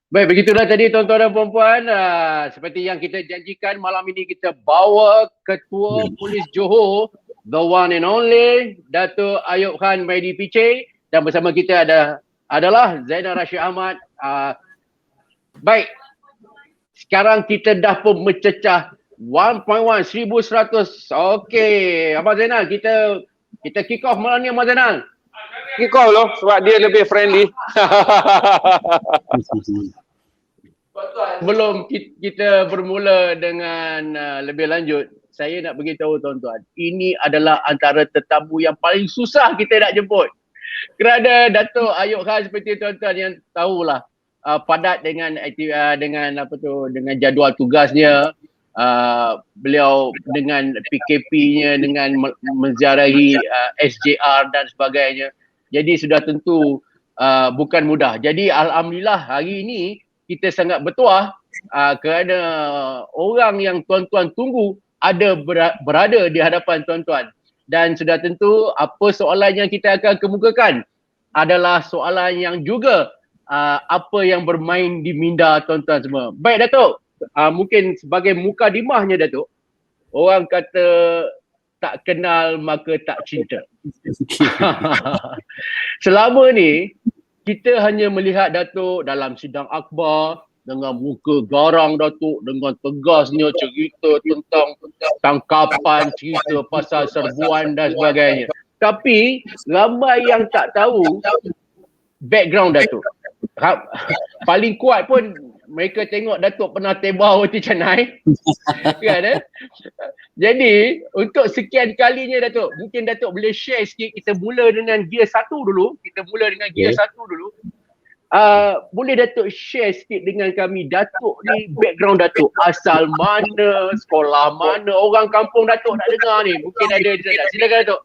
Baik, begitulah tadi tuan-tuan dan puan-puan. Seperti yang kita janjikan, malam ini kita bawa Ketua Polis Johor, the one and only, Dato' Ayub Khan Maidi Piche. Dan bersama kita adalah Zainal Rashid Ahmad. Baik, sekarang kita dah pun mencecah 1.1, 1100. Okey, Abang Zainal, kita kick off malam ni, Abang Zainal. Kick off loh, sebab dia lebih friendly. Sebelum kita bermula dengan lebih lanjut, saya nak beritahu tuan-tuan, ini adalah antara tetamu yang paling susah kita nak jemput. Kerana Dato' Ayub Khan seperti tuan-tuan yang tahulah, padat dengan dengan jadual tugasnya. Beliau dengan PKP-nya, dengan menziarahi SJR dan sebagainya. Jadi sudah tentu bukan mudah. Jadi alhamdulillah hari ini kita sangat bertuah kerana orang yang tuan-tuan tunggu berada di hadapan tuan-tuan. Dan sudah tentu apa soalan yang kita akan kemukakan adalah soalan yang juga apa yang bermain di minda tuan-tuan semua. Baik Datuk, mungkin sebagai mukadimahnya Datuk, orang kata tak kenal maka tak cinta. Selama ni kita hanya melihat Datuk dalam sidang akhbar dengan muka garang Datuk, dengan tegasnya cerita tentang tangkapan, cerita pasal serbuan dan sebagainya. Tapi ramai yang tak tahu background Datuk. Paling kuat pun mereka tengok Datuk pernah tebal roti canai. Kan? Jadi untuk sekian kalinya Datuk, mungkin Datuk boleh share sikit. Kita mula dengan gear 1 dulu. Boleh Datuk share sikit dengan kami, Datuk ni background Datuk, asal mana, sekolah mana, orang kampung Datuk nak dengar ni. Mungkin ada, silakan Datuk.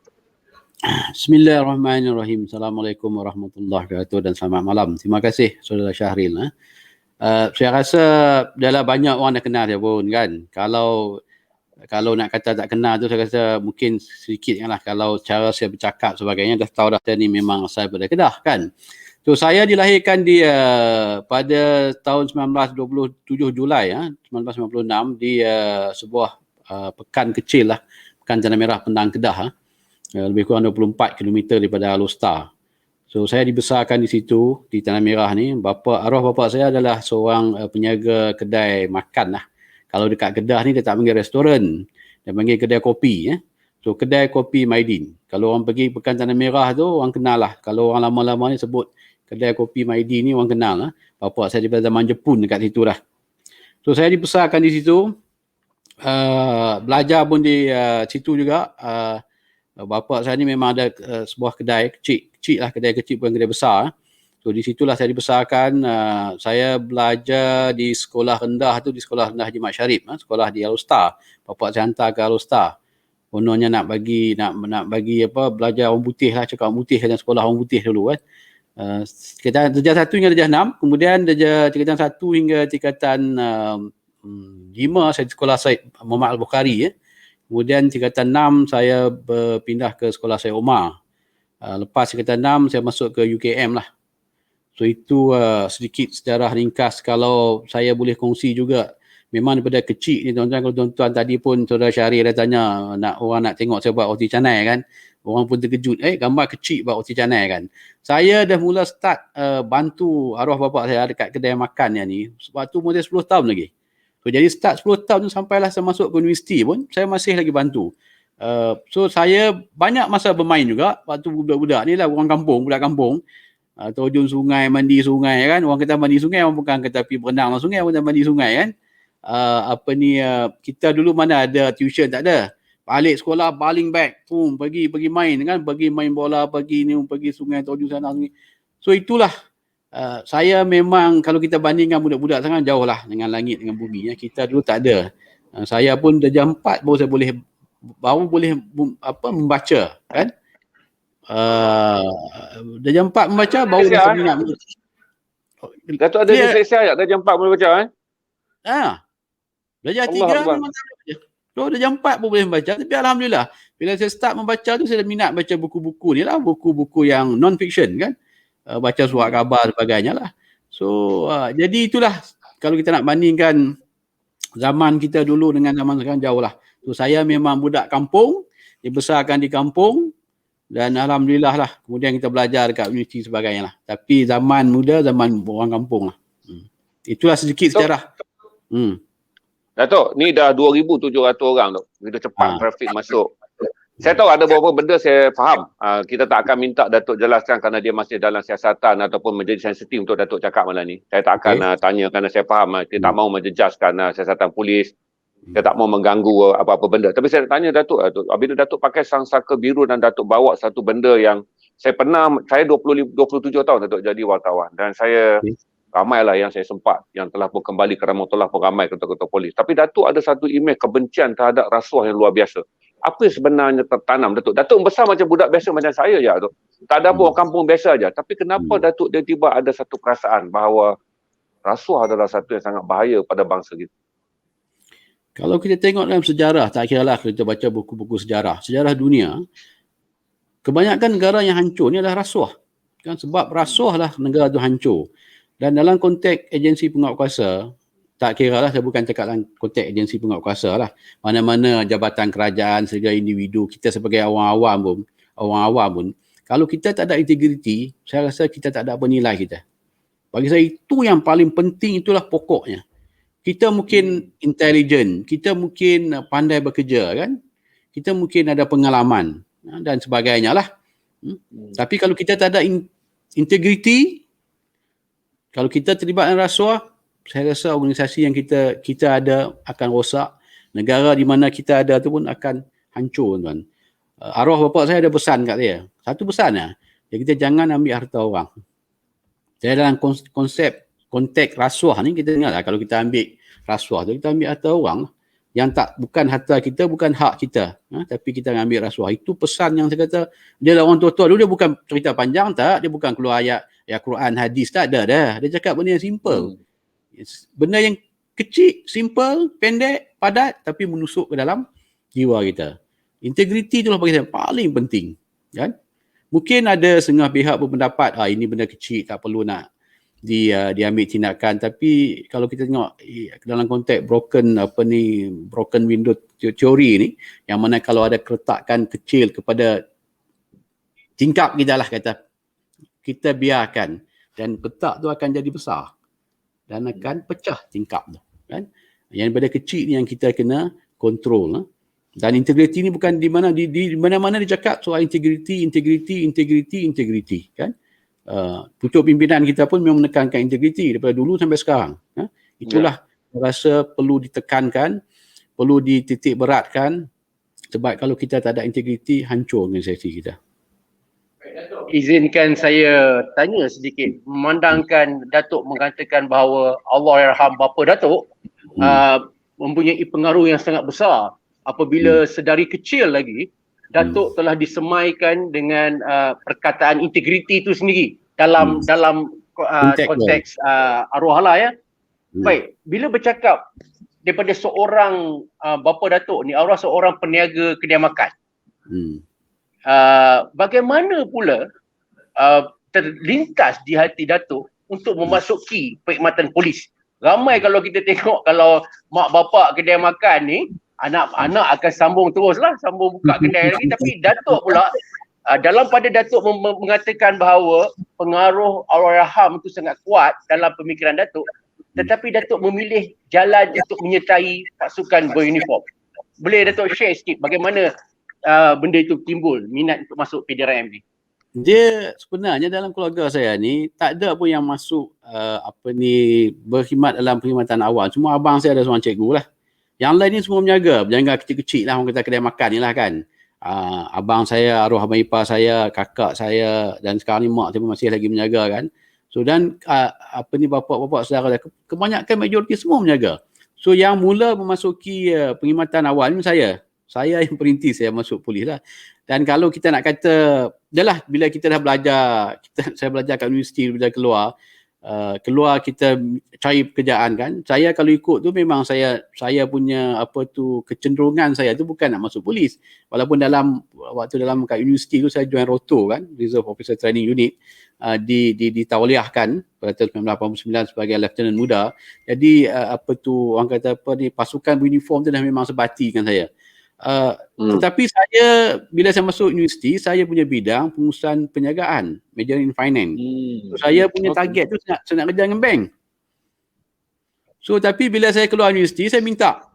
Bismillahirrahmanirrahim. Assalamualaikum warahmatullahi wabarakatuh dan selamat malam. Terima kasih Saudara Syahril. Saya rasa dah banyak orang dah kenal dia pun kan. Kalau nak kata tak kenal tu saya rasa mungkin sedikit lah. Kalau cara saya bercakap sebagainya dah tahu dah saya ni memang asal daripada Kedah kan. So saya dilahirkan di pada tahun 1927 Julai 1996 di sebuah pekan kecil lah, Pekan Tanah Merah Penang Kedah. Lebih kurang 24 km daripada Alostar. So saya dibesarkan di situ, di Tanah Merah ni. Arwah bapa saya adalah seorang penjaga kedai makan lah. Kalau dekat Kedah ni dia tak panggil restoran, dia panggil kedai kopi. So kedai kopi Maidin. Kalau orang pergi Pekan Tanah Merah tu orang kenal lah. Kalau orang lama-lama ni sebut kedai kopi Maidin ni orang kenal lah. Bapa saya daripada zaman Jepun dekat situ lah. So saya dibesarkan di situ. Belajar pun di situ juga. Bapa saya ni memang ada sebuah kedai kecil lah, kedai kecil bukan kedai besar. So di situlah saya dibesarkan. Saya belajar di sekolah rendah tu, di sekolah rendah Haji Mat Syarif, sekolah di Alostar. Bapa saya hantar ke Alostar. Kononnya nak bagi belajar orang putih lah, cakap orang putih dan sekolah orang putih dulu kan. Darjah 1 hingga darjah 6, kemudian tingkatan 1 hingga tingkatan 5 saya di sekolah Syed Muhammad Al-Bukhari. Kemudian tingkatan 6 saya berpindah ke sekolah Syed Omar. Lepas tingkatan 6 saya masuk ke UKM lah. So itu sedikit sejarah ringkas. Kalau saya boleh kongsi juga, memang daripada kecil ni tuan-tuan, kalau tuan-tuan tadi pun Saudara Syahrir dah tanya, orang nak tengok saya buat roti canai kan. Orang pun terkejut, gambar kecil buat roti canai kan. Saya dah mula start bantu arwah bapa saya dekat kedai makan yang ni. Sebab tu mula 10 tahun lagi. So jadi start 10 tahun tu sampailah saya masuk ke universiti pun, saya masih lagi bantu. So saya banyak masa bermain juga. Waktu budak-budak ni lah, orang kampung, budak kampung. Terjun sungai, mandi sungai kan. Orang kata mandi sungai, orang bukan kata pergi berenang dalam sungai, orang kata mandi sungai kan. Kita dulu mana ada tuition, tak ada. Balik sekolah, baling bag, pergi main kan. Pergi main bola, pergi sungai, terjun sana sini. So itulah. Saya memang kalau kita bandingkan budak-budak sangat jauh lah dengan langit dengan bumi ya. Kita dulu tak ada. Saya pun darjah 4 baru boleh membaca kan. Darjah 4 membaca baru bisa minat. Datuk ada dyslexia tak? Darjah 4 boleh baca Darjah 3 memang tak ada. So darjah 4 pun boleh membaca. Tapi alhamdulillah bila saya start membaca tu saya dah minat baca buku-buku ni lah, buku-buku yang non-fiction kan. Baca surat khabar dan sebagainya lah. So jadi itulah kalau kita nak bandingkan zaman kita dulu dengan zaman sekarang jauh lah. So saya memang budak kampung, dibesarkan di kampung dan alhamdulillah lah kemudian kita belajar dekat universiti sebagainya lah. Tapi zaman muda, zaman orang kampung lah. Itulah sedikit sejarah. Datuk, ni dah 2,700 orang tu. Begitu cepat trafik masuk. Saya tahu ada beberapa benda saya faham. Kita tak akan minta Datuk jelaskan kerana dia masih dalam siasatan ataupun menjadi sensitif untuk Datuk cakap malam ni. Saya tak akan tanya kerana saya faham. Kita tak mahu menjejaskan siasatan polis. Kita tak mahu mengganggu apa-apa benda. Tapi saya tanya Datuk, bila Datuk pakai sangsaka biru dan Datuk bawa satu benda yang saya 27 tahun Datuk jadi wartawan. Dan saya ramailah yang saya sempat yang telah pun kembali ke rahmatullah pun ramai ketua-ketua polis. Tapi Datuk ada satu imej kebencian terhadap rasuah yang luar biasa. Apa yang sebenarnya tertanam Datuk? Datuk besar macam budak biasa macam saya je Datuk. Tak ada pun orang kampung biasa aja. Tapi kenapa Datuk dia tiba ada satu perasaan bahawa rasuah adalah satu yang sangat bahaya pada bangsa kita? Kalau kita tengok dalam sejarah, tak kiralah kita baca buku-buku sejarah dunia, kebanyakan negara yang hancur ni adalah rasuah. Kan sebab rasuah lah negara tu hancur. Dan dalam konteks agensi penguatkuasa, tak kira lah, saya bukan cakap dalam konteks agensi penguatkuasa lah. Mana-mana jabatan kerajaan, segala individu, kita sebagai orang awam pun, kalau kita tak ada integriti, saya rasa kita tak ada apa nilai kita. Bagi saya itu yang paling penting, itulah pokoknya. Kita mungkin intelijen, kita mungkin pandai bekerja kan, kita mungkin ada pengalaman dan sebagainya lah. Tapi kalau kita tak ada integriti, kalau kita terlibat dengan rasuah, saya rasa organisasi yang kita ada akan rosak. Negara di mana kita ada tu pun akan hancur tuan. Arwah bapa saya ada pesan kat saya. Satu pesan lah. Kita jangan ambil harta orang. Saya dalam konteks rasuah ni kita dengar lah, kalau kita ambil rasuah tu kita ambil harta orang yang bukan harta kita, bukan hak kita, tapi kita ambil rasuah. Itu pesan yang saya kata, dia lah orang tua-tua dulu, dia bukan cerita panjang tak, dia bukan keluar ayat Quran, hadis, tak ada dah. Dia cakap benda yang simple. Benda yang kecil, simple, pendek, padat, tapi menusuk ke dalam jiwa kita. Integriti itulah bagi saya paling penting. Kan? Mungkin ada setengah pihak berpendapat, ini benda kecil, tak perlu nak diambil tindakan. Tapi kalau kita tengok dalam konteks broken window teori ni, yang mana kalau ada keretakan kecil kepada tingkap kita lah kata, kita biarkan dan petak tu akan jadi besar dan akan pecah tingkap tu kan. Yang daripada kecil ni yang kita kena kontrol. Dan integriti ni bukan di mana-mana dicakap soal integriti kan. Pucuk pimpinan kita pun memang menekankan integriti daripada dulu sampai sekarang. Itulah saya rasa perlu ditekankan, perlu dititik beratkan, sebab kalau kita tak ada integriti, hancur organisasi kita. Izinkan saya tanya sedikit. Memandangkan Datuk mengatakan bahawa Allahyarham bapa Datuk mempunyai pengaruh yang sangat besar apabila sedari kecil lagi Datuk telah disemaikan dengan perkataan integriti itu sendiri dalam konteks arwah Allah ya. Baik, bila bercakap daripada seorang bapa Datuk ni, arwah seorang peniaga kedai makan. Bagaimana pula terlintas di hati Datuk untuk memasuki perkhidmatan polis? Ramai kalau kita tengok, kalau mak bapak kedai makan ni, anak-anak akan sambung teruslah, sambung buka kedai lagi. Tapi Datuk pula, dalam pada Datuk mengatakan bahawa pengaruh Allahyarham itu sangat kuat dalam pemikiran Datuk, tetapi Datuk memilih jalan untuk menyertai pasukan beruniform. Boleh Datuk share sikit bagaimana benda itu timbul, minat untuk masuk PDRM ni? Dia sebenarnya dalam keluarga saya ni tak ada pun yang masuk berkhidmat dalam perkhidmatan awal. Cuma abang saya ada seorang cikgu lah. Yang lain ni semua berjaga kecil-kecil lah, orang kata kedai makan ni lah kan. Abang saya, arwah abang ipar saya, kakak saya, dan sekarang ni mak saya masih lagi menjaga kan. So dan bapak-bapak saudara saya, kebanyakan majoriti semua menjaga. So yang mula memasuki perkhidmatan awal ni saya yang perintis saya masuk polis lah. Dan kalau kita nak kata, dah lah bila kita dah belajar, saya belajar kat universiti, bila keluar, keluar kita cari pekerjaan kan. Saya kalau ikut tu memang saya punya kecenderungan saya tu bukan nak masuk polis. Walaupun waktu dalam kat universiti tu saya join ROTO kan, Reserve Officer Training Unit, ditauliahkan pada tahun 1989 sebagai lieutenant muda. Jadi orang kata pasukan beruniform tu dah memang sebati dengan saya. Tetapi saya bila saya masuk universiti, saya punya bidang pengurusan perniagaan, major in finance. So, saya punya target tu saya nak kerja dengan bank. So tapi bila saya keluar universiti, saya minta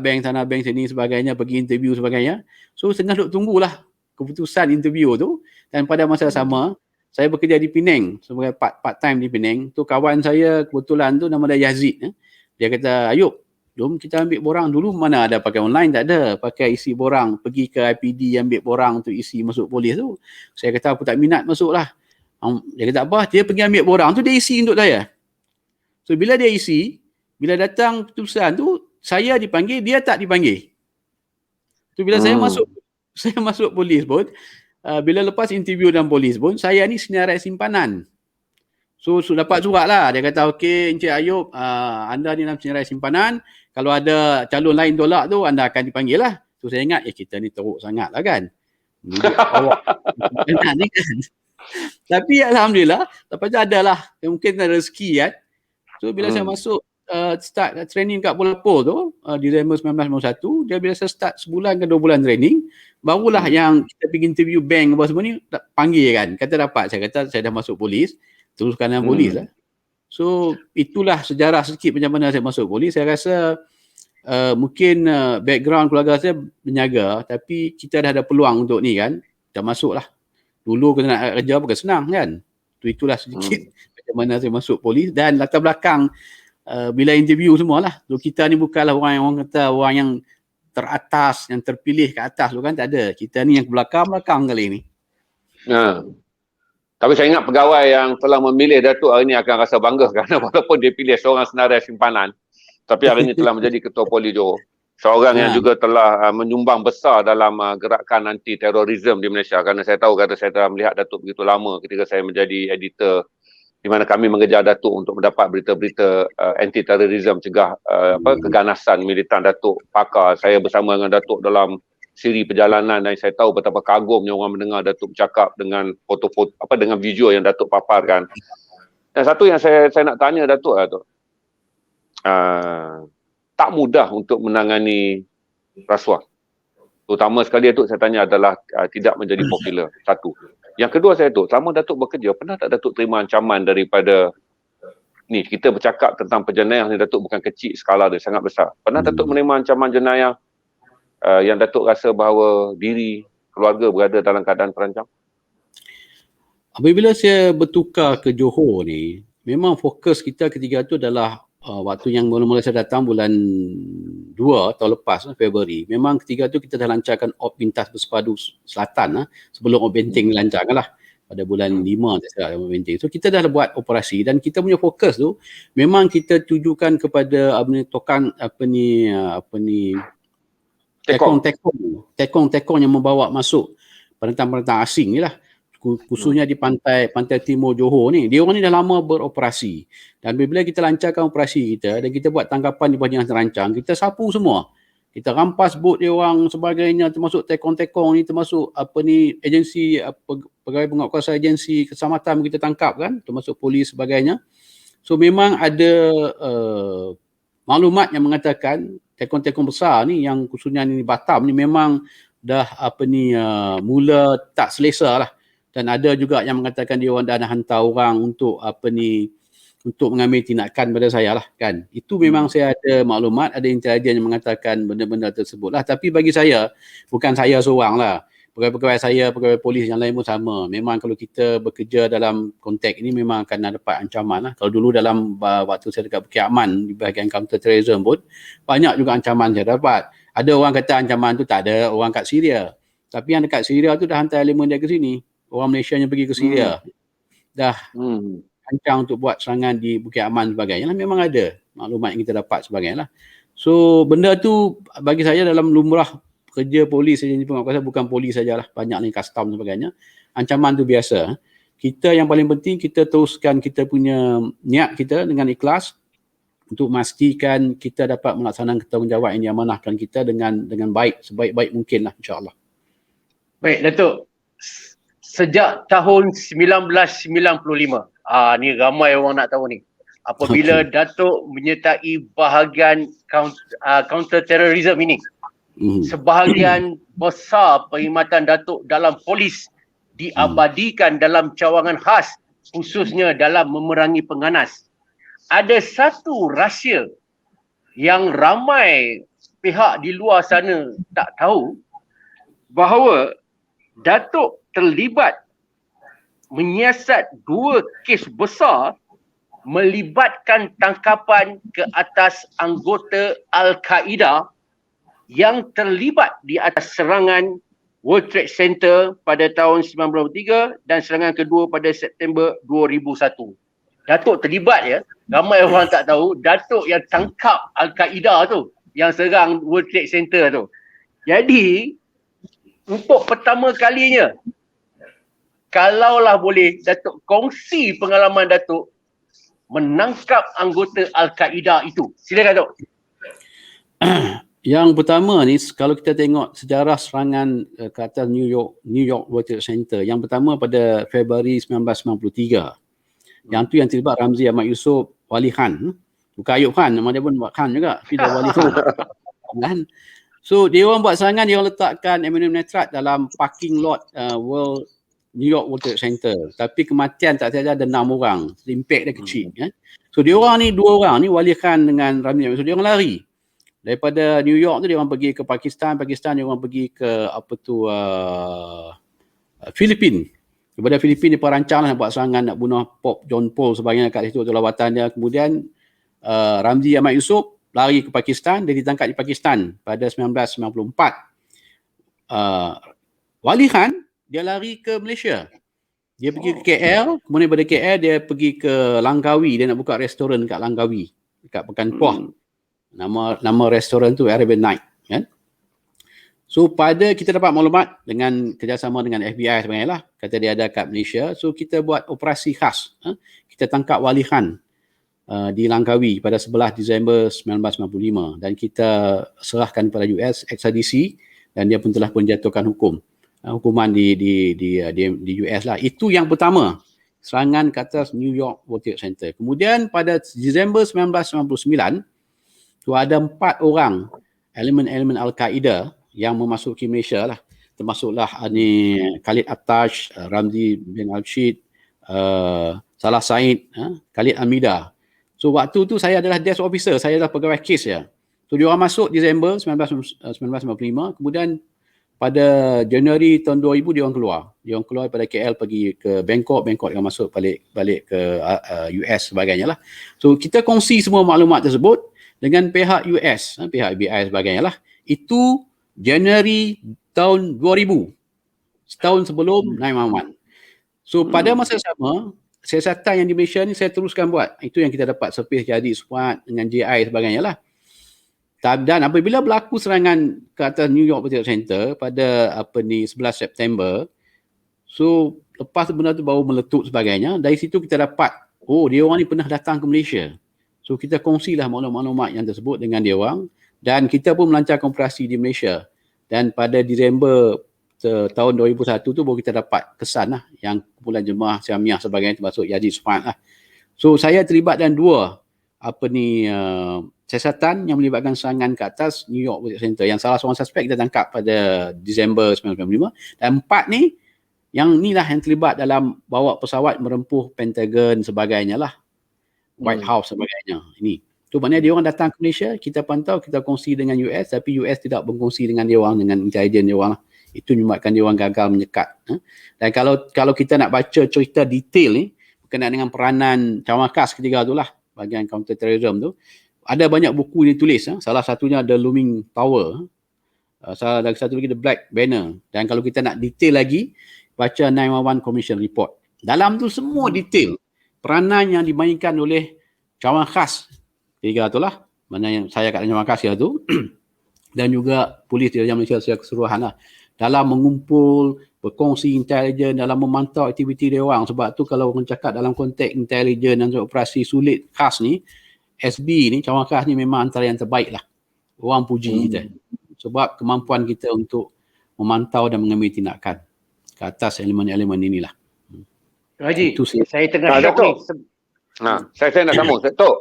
bank sana, bank sini sebagainya, pergi interview sebagainya. So tengah duk tunggulah keputusan interview tu, dan pada masa sama saya bekerja di Penang sebagai part time di Penang. Tu kawan saya kebetulan tu nama dia Yazid. Dia kata, Ayub, jom kita ambil borang dulu. Mana ada pakai online, tak ada. Pakai isi borang, pergi ke IPD ambil borang untuk isi masuk polis tu. Saya kata aku tak minat masuk lah. Dia kata apa, dia pergi ambil borang tu, dia isi untuk saya. So bila dia isi, bila datang keputusan tu, saya dipanggil, dia tak dipanggil. Tu bila saya masuk polis pun, bila lepas interview dalam polis pun, saya ni senarai simpanan. So dapat surat lah. Dia kata, okey Encik Ayub, anda ni dalam senarai simpanan. Kalau ada calon lain tolak tu, anda akan dipanggil lah. So saya ingat, kita ni teruk sangat lah kan. Ni kan. Tapi Alhamdulillah, lepas tu adalah, mungkin ada rezeki kan. So bila saya masuk, start training kat Polapo tu, Disember 1991, dia bila saya start sebulan ke 2 bulan training, barulah yang kita pergi interview bank apa semua ni, panggil kan. Kata dapat, saya kata saya dah masuk polis, teruskan dalam polis lah. So itulah sejarah sikit macam mana saya masuk polis. Saya rasa mungkin background keluarga saya berniaga, tapi kita dah ada peluang untuk ni kan, dah masuk lah. Dulu kena nak kerja bukan senang kan. Itulah sedikit macam mana saya masuk polis, dan latar belakang bila interview semualah. So kita ni bukanlah orang yang teratas, yang terpilih ke atas tu kan, tak ada. Kita ni yang belakang kali ni. Tapi saya ingat pegawai yang telah memilih Datuk hari ini akan rasa bangga kerana walaupun dia pilih seorang senarai simpanan, tapi hari ini telah menjadi Ketua Polis Johor. Seorang yang juga telah menyumbang besar dalam gerakan anti terorisme di Malaysia. Kerana saya tahu, kata saya telah melihat Datuk begitu lama ketika saya menjadi editor, di mana kami mengejar Datuk untuk mendapat berita-berita anti terorisme, cegah keganasan militan Datuk pakar. Saya bersama dengan Datuk dalam siri perjalanan, dan saya tahu betapa kagumnya orang mendengar Datuk bercakap dengan foto-foto dengan video yang Datuk paparkan. Dan satu yang saya nak tanya Datuk lah tu, tak mudah untuk menangani rasuah. Terutama sekali Datuk saya tanya adalah tidak menjadi popular. Satu. Yang kedua saya tu, selama Datuk bekerja, pernah tak Datuk terima ancaman daripada ni, kita bercakap tentang penjenayah ni Datuk bukan kecil, skala dia sangat besar. Pernah Datuk menerima ancaman jenayah yang Datuk rasa bahawa diri, keluarga berada dalam keadaan terancam? Apabila saya bertukar ke Johor ni, memang fokus kita ketika tu adalah waktu yang mula-mula saya datang bulan 2 tahun lepas, Februari. Memang ketika tu kita dah lancarkan op pintas bersepadu selatan sebelum op benteng dilancarkan lah pada bulan 5 saya op benteng. So kita dah buat operasi, dan kita punya fokus tu memang kita tujukan kepada tekong yang membawa masuk penentang-penentang asing ni lah, khususnya di pantai timur Johor ni. Dia orang ni dah lama beroperasi, dan bila kita lancarkan operasi kita dan kita buat tangkapan di bawah yang terancang, kita sapu semua. Kita rampas bot dia orang sebagainya, termasuk tekong-tekong ni, termasuk agensi pegawai penguatkuasa agensi keselamatan kita tangkap kan, termasuk polis sebagainya. So memang ada maklumat yang mengatakan tekong-tekong besar ni yang khususnya ni Batam ni memang dah mula tak selesa lah. Dan ada juga yang mengatakan dia orang dah nak hantar orang untuk untuk mengambil tindakan pada saya lah kan. Itu memang saya ada maklumat, ada intelijen yang mengatakan benda-benda tersebut lah. Tapi bagi saya, bukan saya seorang lah. Pegawai-pegawai saya, pegawai polis yang lain pun sama. Memang kalau kita bekerja dalam konteks ini memang akan dapat ancaman lah. Kalau dulu dalam waktu saya dekat Bukit Aman di bahagian counter terrorism pun, banyak juga ancaman saya dapat. Ada orang kata ancaman tu tak ada orang kat Syria. Tapi yang dekat Syria tu dah hantar elemen dia ke sini. Orang Malaysia yang pergi ke Syria dah ancang untuk buat serangan di Bukit Aman sebagainya lah. Memang ada maklumat yang kita dapat sebagainya lah. So benda tu bagi saya dalam lumrah kerja polis saja, bukan polis sajalah, banyak ni custom sebagainya. Ancaman tu biasa. kita yang paling penting kita teruskan kita punya niat kita dengan ikhlas untuk memastikan kita dapat melaksanakan tanggungjawab yang diamanahkan kita dengan baik, sebaik-baik mungkin lah, insyaAllah. Baik, Datuk. Sejak tahun 1995, ni ramai orang nak tahu ni. Apabila Datuk menyertai bahagian counter terrorism ini, sebahagian besar perkhidmatan Datuk dalam polis diabadikan dalam cawangan khas, khususnya dalam memerangi pengganas. Ada satu rahsia yang ramai pihak di luar sana tak tahu, bahawa Datuk terlibat menyiasat 2 kes besar melibatkan tangkapan ke atas anggota Al-Qaeda yang terlibat di atas serangan World Trade Center pada tahun 1993 dan serangan kedua pada September 2001. Datuk terlibat ya. Ramai orang tak tahu Datuk yang tangkap Al-Qaeda tu, yang serang World Trade Center tu. Jadi untuk pertama kalinya, kalaulah boleh Datuk kongsi pengalaman Datuk menangkap anggota Al-Qaeda itu. Silakan Datuk. Yang pertama ni, kalau kita tengok sejarah serangan ke atas New York World Trade Center, yang pertama pada Februari 1993. Yang tu yang terlibat Ramzi Ahmad Yusof, Wali Khan. Bukan Ayub Khan, nama dia pun Khan juga. Tapi dia Wali Khan. Kan? So, dia orang buat serangan, dia orang letakkan ammunium nitrat dalam parking lot New York World Trade Center. Tapi kematian tak saja ada 6 orang. Impact dia kecil. Kan? So, dia orang ni, 2 orang ni, Wali Khan dengan Ramzi Ahmad Yusof, dia orang lari. Daripada New York tu dia orang pergi ke Pakistan dia orang pergi ke Filipin. Daripada Filipin dia perancang nak buat serangan, nak bunuh Pop John Paul sebagainya kat situ, lawatan dia. Kemudian Ramzi Ahmad Yusof lari ke Pakistan, dia ditangkap di Pakistan pada 1994. Wali Khan dia lari ke Malaysia. Dia pergi ke KL, kemudian daripada KL dia pergi ke Langkawi, dia nak buka restoran kat Langkawi, dekat Pekan Puah. Nama restoran tu Arabian Night, kan? So kita dapat maklumat dengan kerjasama dengan FBI sebenarnya lah, kata dia ada kat Malaysia. So kita buat operasi khas. Kita tangkap Wali Khan di Langkawi pada 11 Disember 1995 dan kita serahkan kepada US extradition dan dia pun telah menjatuhkan hukuman di US lah. Itu yang pertama, serangan ke atas New York World Trade Center. Kemudian pada Disember 1999 tu ada 4 orang elemen-elemen Al-Qaeda yang memasuki Malaysia lah. Termasuklah ni Khalid Attash, Ramzi bin Al-Shid, Salah Said, Khalid Amida. So waktu tu saya adalah desk officer, saya adalah pegawai kes ya. So dia orang masuk Disember 1995, kemudian pada Januari tahun 2000 dia orang keluar. Dia orang keluar daripada KL pergi ke Bangkok dia orang masuk balik ke US sebagainya lah. So kita kongsi semua maklumat tersebut dengan pihak US, pihak FBI sebagainya lah. Itu Januari tahun 2000, setahun sebelum 911. So pada masa sama, siasatan yang di Malaysia ni saya teruskan buat. Itu yang kita dapat surface jadi SWAT dengan JI sebagainya lah. Dan apabila berlaku serangan ke atas New York World Trade Center pada 11 September, so lepas benda tu baru meletup sebagainya, dari situ kita dapat, dia orang ni pernah datang ke Malaysia. So kita kongsilah maklumat-maklumat yang tersebut dengan dia orang dan kita pun melancarkan operasi di Malaysia. Dan pada Disember tahun 2001 tu baru kita dapat kesan lah yang kumpulan jemaah Syamiah sebagainya termasuk Yazid Sufan lah. So saya terlibat dalam 2 siasatan yang melibatkan serangan ke atas New York World Trade Center. Yang salah seorang suspek kita tangkap pada Disember 1995 dan 4 ni yang inilah yang terlibat dalam bawa pesawat merempuh Pentagon sebagainya lah. White House sebagainya. Ini. Tu maknanya dia orang datang ke Malaysia, kita pantau, kita kongsi dengan US tapi US tidak berkongsi dengan dia orang, dengan intelijen dia orang lah. Itu menyebabkan dia orang gagal menyekat. Dan kalau kita nak baca cerita detail ni berkenaan dengan peranan cawangan khas ketiga tu lah, bahagian counter terrorism tu, ada banyak buku ditulis. Salah satunya The Looming Tower. Salah satu lagi The Black Banner. Dan kalau kita nak detail lagi, baca 911 Commission Report. Dalam tu semua detail peranan yang dimainkan oleh cawangan khas tiga tu lah, mana yang saya kat cawangan khas tu dan juga polis di Malaysia secara keseluruhan lah, dalam mengumpul, berkongsi intelijen dalam memantau aktiviti dia orang. Sebab tu kalau orang cakap dalam konteks intelijen dan operasi sulit khas ni, SB ni, cawangan khas ni memang antara yang terbaik lah. Orang puji kita. Sebab kemampuan kita untuk memantau dan mengambil tindakan ke atas elemen-elemen inilah. Haji, Itu sih. saya tengah syok ni. Saya nak sambung. Datuk,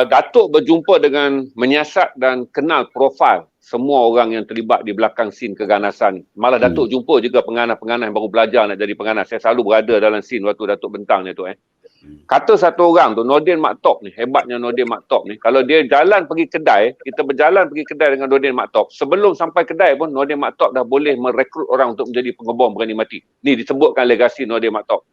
Datuk berjumpa dengan menyiasat dan kenal profil semua orang yang terlibat di belakang scene keganasan ni. Malah Datuk jumpa juga penganas-penganas yang baru belajar nak jadi penganas. Saya selalu berada dalam scene waktu Datuk bentang ni tu. Kata satu orang tu, Nordin Maktop ni, hebatnya Nordin Maktop ni, kalau dia jalan pergi kedai, kita berjalan pergi kedai dengan Nordin Maktop, sebelum sampai kedai pun Nordin Maktop dah boleh merekrut orang untuk menjadi pengebom berani mati. Ni disebutkan legasi Nordin Maktop.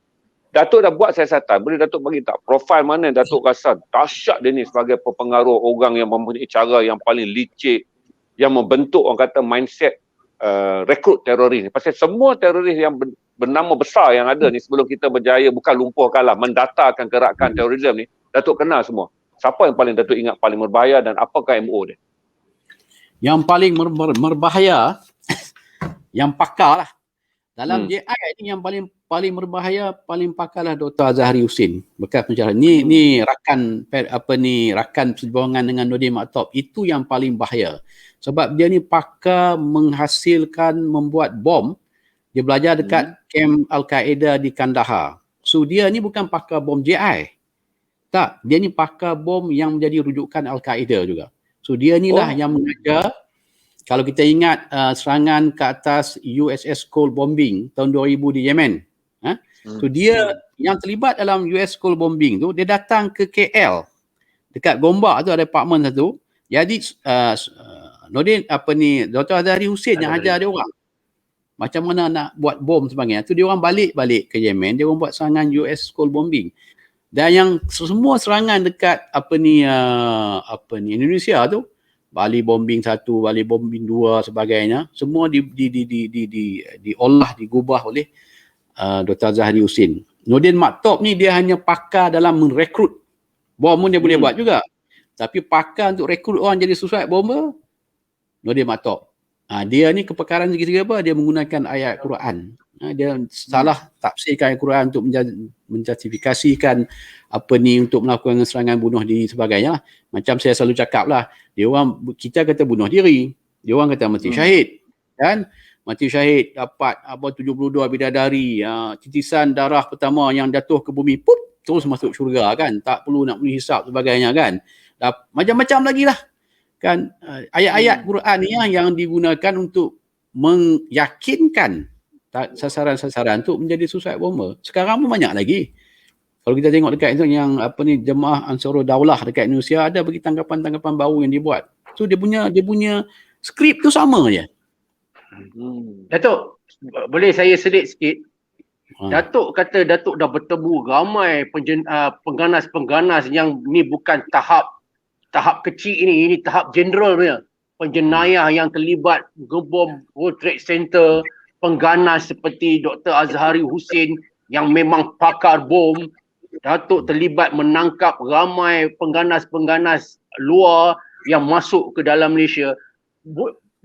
Datuk dah buat siasatan, boleh Datuk bagi tak profil mana Datuk rasa dahsyat dia ni sebagai pengaruh orang yang mempunyai cara yang paling licik, yang membentuk orang kata mindset rekrut teroris ni. Pasal semua teroris yang bernama besar yang ada ni sebelum kita berjaya bukan lumpuhkanlah, mendatakan gerakan terorisme ni, Datuk kenal semua. Siapa yang paling Datuk ingat paling berbahaya dan apakah MO dia? Yang paling berbahaya, yang pakar lah. Dalam JI ni yang paling berbahaya, paling pakar lah Dr. Azhari Hussein. Bekas penjara. Ni rakan perjuangan dengan Nordin Maktop. Itu yang paling bahaya. Sebab dia ni pakar menghasilkan, membuat bom. Dia belajar dekat kamp Al-Qaeda di Kandahar. So dia ni bukan pakar bom JI. Tak, dia ni pakar bom yang menjadi rujukan Al-Qaeda juga. So dia ni lah yang mengajar. Kalau kita ingat serangan ke atas USS Cole bombing tahun 2000 di Yemen. So dia yang terlibat dalam US Cole bombing tu, dia datang ke KL. Dekat Gombak tu ada apartmen satu. Jadi Nordin Dr. Azhari Hussein yang ajar dia orang macam mana nak buat bom sebagainya. Tu dia orang balik ke Yemen, dia orang buat serangan US Cole bombing. Dan yang semua serangan dekat Indonesia tu, Bali bombing 1, Bali bombing 2 sebagainya, semua diolah, digubah oleh Dr. Azhari Hussein. Nordin Maktop ni dia hanya pakar dalam merekrut. Bom pun dia boleh buat juga. Tapi pakar untuk rekrut orang jadi suicide bomber, Nordin Maktop. Dia ni kepakaran segi-segi apa? Dia menggunakan ayat Quran. Dia salah tafsirkan ayat Quran untuk menjustifikasikan untuk melakukan serangan bunuh diri sebagainya lah. Macam saya selalu cakap lah, kita kata bunuh diri, dia orang kata mati syahid. Kan? Mati syahid dapat 72 bidadari, titisan darah pertama yang jatuh ke bumi, terus masuk syurga kan. Tak perlu nak hisap sebagainya kan. Macam-macam lagi lah. Kan ayat-ayat Quran ni yang digunakan untuk meyakinkan sasaran-sasaran untuk menjadi suicide bomber. Sekarang pun banyak lagi. Kalau kita tengok dekat itu yang Jemaah Ansarul Daulah dekat Indonesia ada bagi tanggapan-tanggapan baru yang dibuat. So dia punya skrip tu sama je. Datuk, boleh saya sedikit sikit? Datuk kata Datuk dah bertemu ramai pengganas-pengganas yang ni bukan tahap kecil ini tahap general punya. Penjenayah yang terlibat ngebom World Trade Center, pengganas seperti Dr. Azhari Hussein yang memang pakar bom. Datuk terlibat menangkap ramai pengganas-pengganas luar yang masuk ke dalam Malaysia.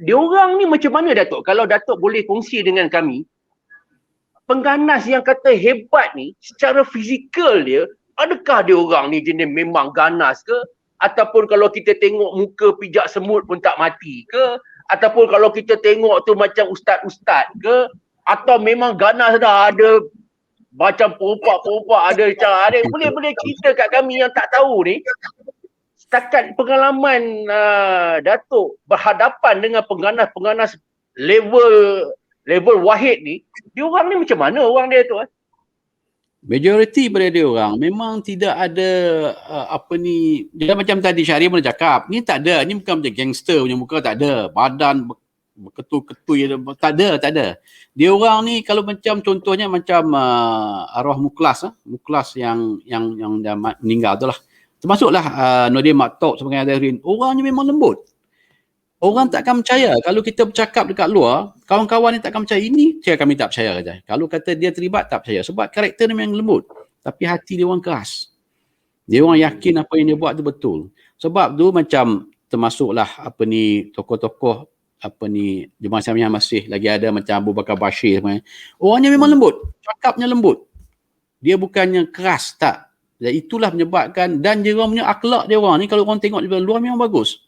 Diorang ni macam mana Datuk? Kalau Datuk boleh kongsi dengan kami, pengganas yang kata hebat ni secara fizikal dia, adakah diorang ni jenis memang ganas ke? Ataupun kalau kita tengok muka pijak semut pun tak mati ke? Ataupun kalau kita tengok tu macam ustaz-ustaz ke? Atau memang ganas dah ada macam perempuan-perempuan ada boleh cerita kat kami yang tak tahu ni. Setakat pengalaman Datuk berhadapan dengan pengganas-pengganas level wahid ni, diorang ni macam mana orang dia tu? Majoriti pada dia orang memang tidak ada dia macam tadi Syahrir pun cakap, ni tak ada, ni bukan macam gangster punya muka, tak ada badan berketul-ketul, tak ada. Dia orang ni kalau macam contohnya macam arwah Muklas yang dah meninggal tu lah, termasuklah Nordin Maktop sebagai Azhari, orangnya memang lembut. Orang takkan percaya kalau kita bercakap dekat luar, kawan-kawan ni takkan percaya, ini kami tak percaya saja. Kalau kata dia terlibat tak percaya sebab karakter dia memang lembut, tapi hati dia orang keras. Dia orang yakin apa yang dia buat tu betul. Sebab tu macam termasuklah tokoh-tokoh Jemaah Islamiyah masih lagi ada macam Abu Bakar Bashir sebenarnya. Orangnya memang lembut, cakapnya lembut. Dia bukannya keras, tak. Dan itulah menyebabkan, dan dia orang punya akhlak dia orang ni kalau orang tengok di luar memang bagus.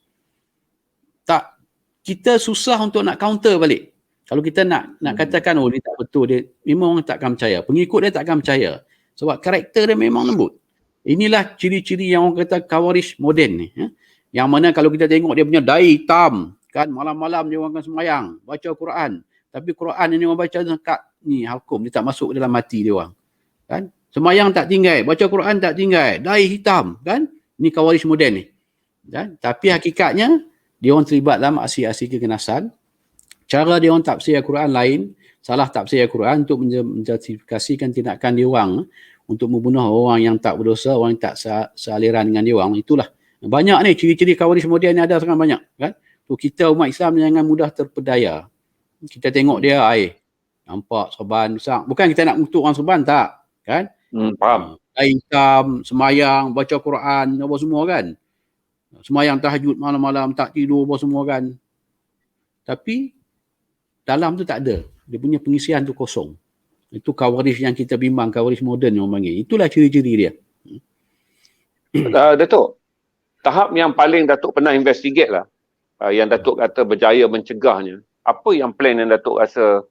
Tak, kita susah untuk nak counter balik. Kalau kita nak katakan dia tak betul, dia memang orang takkan percaya. Pengikut dia takkan percaya. Sebab karakter dia memang lembut. Inilah ciri-ciri yang orang kata Khawarij moden ni. Yang mana kalau kita tengok dia punya dai hitam, kan, malam-malam dia orang akan sembahyang, baca Quran. Tapi Quran ini orang baca dekat ni hukum, dia tak masuk dalam hati dia orang. Kan? Sembahyang tak tinggal, baca Quran tak tinggal, dai hitam, kan? Ni Khawarij moden ni. Kan? Tapi hakikatnya dia orang terlibat dalam aksi-aksi keganasan. Cara dia orang tafsir Al-Quran lain, salah tafsir Al-Quran untuk menjustifikasikan tindakan dia orang untuk membunuh orang yang tak berdosa, orang yang tak sealiran dengan dia orang. Itulah. Banyak ni ciri-ciri Khawarij moden ni ada sangat banyak, kan? Tu kita umat Islam jangan mudah terpedaya. Kita tengok dia, nampak serban besar. Bukan kita nak untuk orang serban, tak, kan? Faham. Hitam, semayang, baca Quran, apa semua, kan? Semayang tahajud malam-malam, tak tidur, apa semua, kan? Tapi dalam tu tak ada. Dia punya pengisian tu kosong. Itu Khawarij yang kita bimbang, Khawarij moden yang orang panggil. Itulah ciri-ciri dia. Datuk, tahap yang paling Datuk pernah investigate lah, yang Datuk kata berjaya mencegahnya. Apa yang plan yang Datuk rasa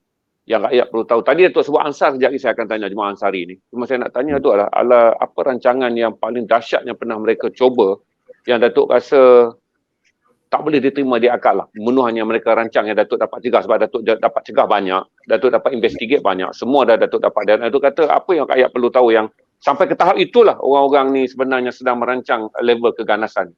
yang rakyat perlu tahu? Tadi Datuk sebut Ansar, sekejap lagi saya akan tanya Jemaah Ansari ni. Cuma saya nak tanya Datuk adalah apa rancangan yang paling dahsyat yang pernah mereka cuba yang Datuk rasa tak boleh diterima di akal lah. Memenuhnya mereka rancang yang Datuk dapat cegah, sebab Datuk dapat cegah banyak, Datuk dapat investigate banyak, semua dah Datuk dapat. Dan Datuk kata apa yang rakyat perlu tahu yang sampai ke tahap itulah orang-orang ni sebenarnya sedang merancang level keganasan.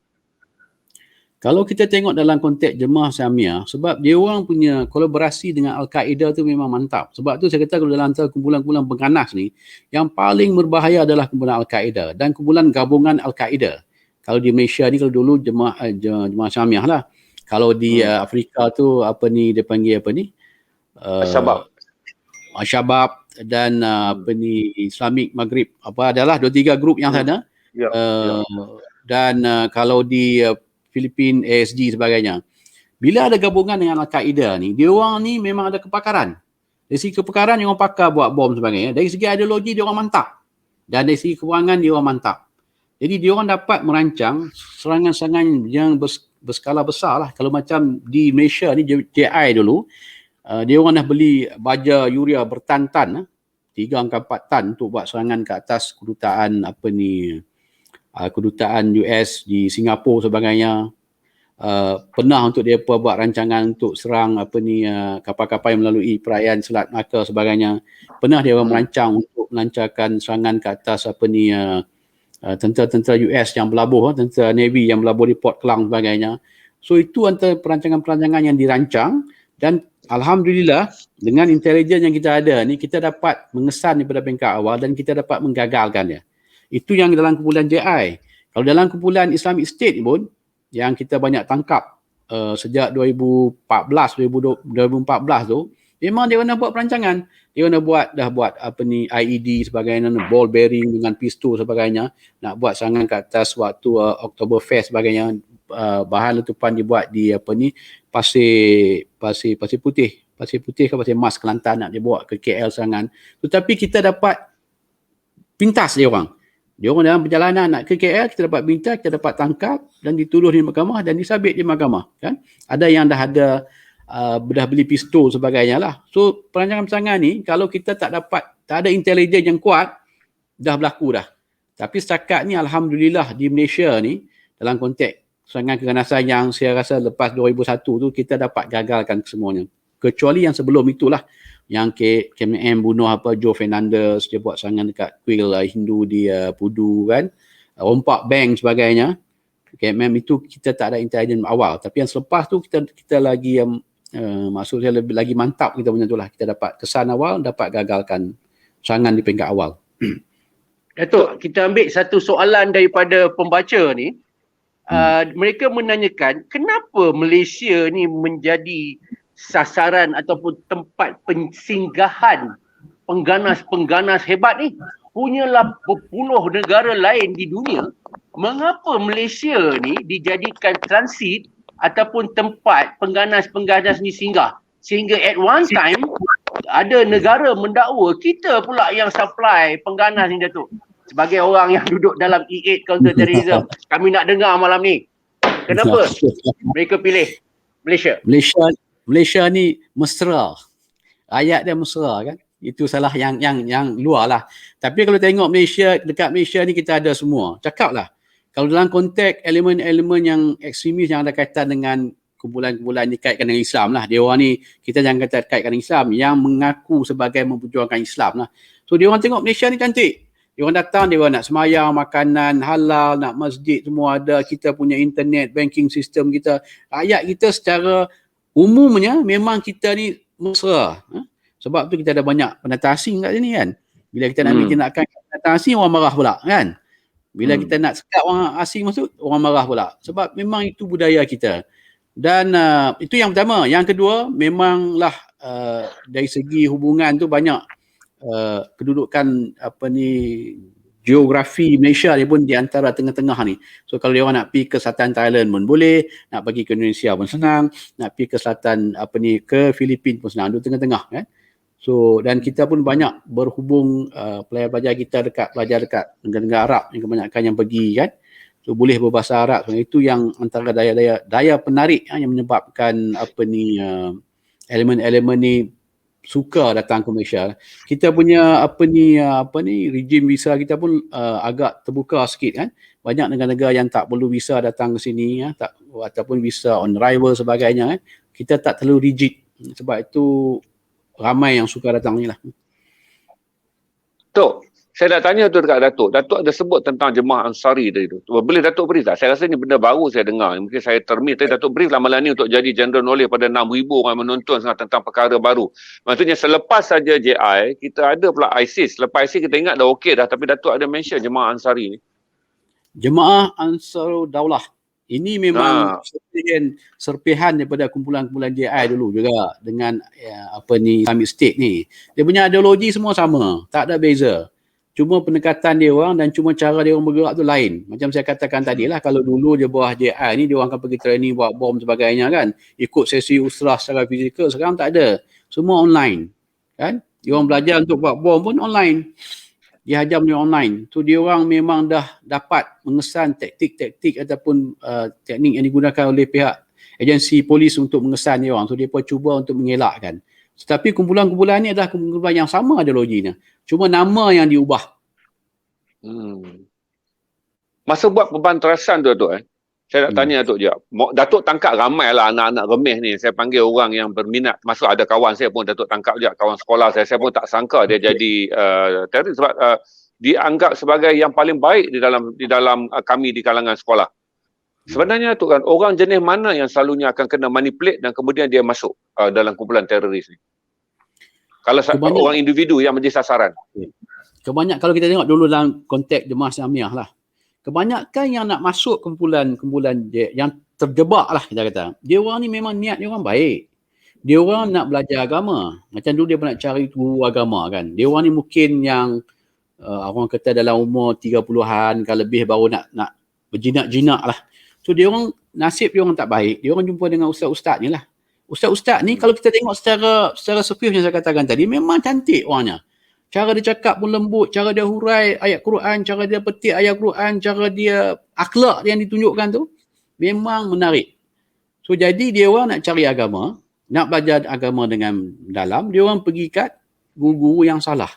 Kalau kita tengok dalam konteks Jemaah Islamiyah, sebab dia orang punya kolaborasi dengan Al-Qaeda tu memang mantap. Sebab tu saya kata kalau dalam antara kumpulan-kumpulan pengganas ni, yang paling berbahaya adalah kumpulan Al-Qaeda dan kumpulan gabungan Al-Qaeda. Kalau di Malaysia ni, kalau dulu Jemaah Islamiyah lah. Kalau di Afrika tu dia panggil apa ni? Al-Shabaab dan Islamic Maghrib. Adalah 2-3 grup yang sana. Dan kalau di Filipin, ASG sebagainya. Bila ada gabungan dengan Al-Qaeda ni, dia orang ni memang ada kepakaran. Dari segi kepakaran, dia orang pakar buat bom sebagainya. Dari segi ideologi, dia orang mantap. Dan dari segi kewangan, dia orang mantap. Jadi dia orang dapat merancang serangan-serangan yang berskala besar lah. Kalau macam di Malaysia ni, JI dulu, dia orang dah beli baja Yuria bertan-tan, 3-4 tan untuk buat serangan ke atas kedutaan kedutaan US di Singapura sebagainya. Pernah untuk dia buat rancangan untuk serang kapal-kapal yang melalui perayaan Selat Melaka sebagainya. Pernah dia merancang untuk melancarkan serangan ke atas tentera-tentera US yang berlabuh, tentera Navy yang berlabuh di Port Klang sebagainya. So itu antara perancangan-perancangan yang dirancang, dan alhamdulillah dengan intelijen yang kita ada ni, kita dapat mengesan daripada peringkat awal dan kita dapat menggagalkannya. Itu yang dalam kumpulan JI. Kalau dalam kumpulan Islamic State pun, yang kita banyak tangkap sejak 2014 tu, memang dia nak buat perancangan. Dia nak dah buat IED sebagainya, ball bearing dengan pistol sebagainya, nak buat serangan ke atas waktu Oktoberfest sebagainya. Bahan letupan dibuat di Pasir Putih ke Pasir Mas Kelantan, nak dia bawa ke KL serangan. Tetapi kita dapat pintas dia orang. Dia orang dalam perjalanan nak ke KL, kita dapat pintas, kita dapat tangkap dan dituduh di mahkamah dan disabit di mahkamah, kan? Ada yang dah beli pistol sebagainya lah. So perancangan-perancangan ni kalau kita tak ada intelijen yang kuat, dah berlaku dah. Tapi setakat ni alhamdulillah di Malaysia ni, dalam konteks serangan keganasan yang saya rasa lepas 2001 tu, kita dapat gagalkan semuanya. Kecuali yang sebelum itulah, yang KMM bunuh Joe Fernandez, dia buat serangan dekat kuil Hindu di Pudu, kan, rompak bank sebagainya. KMM itu kita tak ada intelijen awal, tapi yang selepas tu kita lagi maksud saya lebih lagi mantap kita punya tu lah. Kita dapat kesan awal, dapat gagalkan serangan di peringkat awal. Datuk, kita ambil satu soalan daripada pembaca ni. Mereka menanyakan kenapa Malaysia ni menjadi sasaran ataupun tempat pensinggahan pengganas-pengganas hebat ni. Punyalah berpuluh negara lain di dunia. Mengapa Malaysia ni dijadikan transit ataupun tempat pengganas-pengganas ni singgah. Sehingga at one time ada negara mendakwa kita pula yang supply pengganas ni, Datuk. Sebagai orang yang duduk dalam E8 counter-terrorism, kami nak dengar malam ni. Kenapa mereka pilih Malaysia? Malaysia ni mesra. Ayat dia mesra kan. Itu salah yang luar lah. Tapi kalau tengok Malaysia, dekat Malaysia ni kita ada semua. Cakap lah. Kalau dalam konteks elemen-elemen yang ekstremis yang ada kaitan dengan kumpulan-kumpulan dikaitkan dengan Islam lah. Dia orang ni, kita jangan kata kaitkan dengan Islam, yang mengaku sebagai memperjuangkan Islam lah. So dia orang tengok Malaysia ni cantik. Dia orang datang, dia orang nak semayang, makanan halal, nak masjid semua ada. Kita punya internet, banking system kita. Rakyat kita secara umumnya memang kita ni mesra. Sebab tu kita ada banyak pendatang asing kat sini kan. Bila kita nak ambil tindakan pendatang asing, orang marah pula kan. Bila kita nak sekat orang asing masuk, orang marah pula. Sebab memang itu budaya kita. Dan itu yang pertama. Yang kedua, memanglah dari segi hubungan tu banyak kedudukan geografi Malaysia dia pun di antara tengah-tengah ni. So kalau dia orang nak pergi ke selatan Thailand pun boleh, nak pergi ke Indonesia pun senang, nak pergi ke selatan ke Filipina pun senang, duduk tengah-tengah kan. So dan kita pun banyak berhubung pelajar-pelajar kita belajar dekat negara-negara Arab yang kebanyakan yang pergi kan. So boleh berbahasa Arab. So, itu yang antara daya penarik yang menyebabkan elemen-elemen ni suka datang ke Malaysia. Kita punya rejim visa kita pun agak terbuka sikit kan. Banyak negara-negara yang tak perlu visa datang ke sini ataupun visa on arrival sebagainya kan. Kita tak terlalu rigid. Sebab itu ramai yang suka datang ni lah. Tok, saya nak tanya tu dekat Datuk. Datuk ada sebut tentang Jemaah Ansari tadi tu. Boleh Datuk beri tak? Saya rasa ni benda baru saya dengar. Mungkin saya termiss. Tapi Datuk beri lah malam ni untuk jadi general knowledge pada 6,000 orang menonton tentang perkara baru. Maksudnya selepas saja JI, kita ada pula ISIS. Lepas ISIS kita ingat dah okey dah. Tapi Datuk ada mention Jemaah Ansari ni. Jemaah Ansarud Daulah. Ini memang serpihan daripada kumpulan-kumpulan JI dulu juga dengan Islamic State ni. Dia punya ideologi semua sama, tak ada beza. Cuma pendekatan dia orang dan cuma cara dia orang bergerak tu lain. Macam saya katakan tadi lah, kalau dulu dia bawah JI ni, dia orang akan pergi training buat bom sebagainya kan. Ikut sesi usrah secara fizikal, sekarang tak ada. Semua online. Kan? Dia orang belajar untuk buat bom pun online. Dia hajar punya online. So dia orang memang dah dapat mengesan taktik-taktik ataupun teknik yang digunakan oleh pihak agensi polis untuk mengesan dia orang. So dia pun cuba untuk mengelakkan. Tetapi kumpulan-kumpulan ni adalah kumpulan yang sama ideologinya. Cuma nama yang diubah. Masa buat pembanterasan tu Datuk saya nak tanya Datuk je. Datuk tangkap ramai lah anak-anak remeh ni. Saya panggil orang yang berminat. Masuk ada kawan saya pun Datuk tangkap je. Kawan sekolah saya pun tak sangka dia jadi teroris sebab dianggap sebagai yang paling baik di dalam kami di kalangan sekolah. Sebenarnya Datuk kan, orang jenis mana yang selalunya akan kena manipulate dan kemudian dia masuk dalam kumpulan teroris ni? Kalau orang individu yang menjadi sasaran. Kebanyakan kalau kita tengok dulu dalam konteks Jemaah Islamiyah lah. Kebanyakan yang nak masuk kumpulan yang terjebak lah kita kata. Dia orang ni memang niat dia orang baik. Dia orang nak belajar agama. Macam dulu dia pun nak cari guru agama kan. Dia orang ni mungkin yang orang kata dalam umur 30-an kalau lebih baru nak berjinak-jinak lah. So dia orang nasib dia orang tak baik. Dia orang jumpa dengan ustaz-ustaz ni lah. Ustaz-ustaz ni kalau kita tengok secara surface yang saya katakan tadi memang cantik orangnya. Cara dia cakap pun lembut, cara dia hurai ayat Quran, cara dia petik ayat Quran, cara dia akhlak yang ditunjukkan tu memang menarik. So jadi dia orang nak cari agama, nak belajar agama dengan dalam, dia orang pergi kat guru-guru yang salah.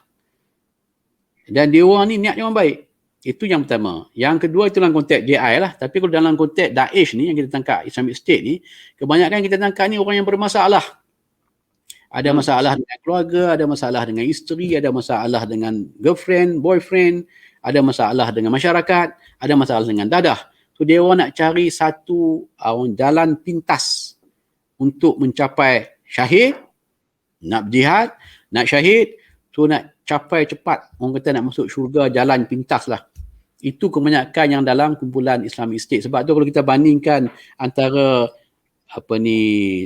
Dan dia orang ni niat dia orang baik. Itu yang pertama. Yang kedua itu dalam konteks JI lah. Tapi kalau dalam konteks Daesh ni yang kita tangkap, Islamic State ni, kebanyakan kita tangkap ni orang yang bermasalah. Ada masalah dengan keluarga, ada masalah dengan isteri, ada masalah dengan girlfriend, boyfriend, ada masalah dengan masyarakat, ada masalah dengan dadah. So dia orang nak cari satu jalan pintas untuk mencapai syahid, nak berjihad, nak syahid, so nak capai cepat. Orang kata nak masuk syurga, jalan pintas lah. Itu kebanyakan yang dalam kumpulan Islamic State. Sebab tu kalau kita bandingkan antara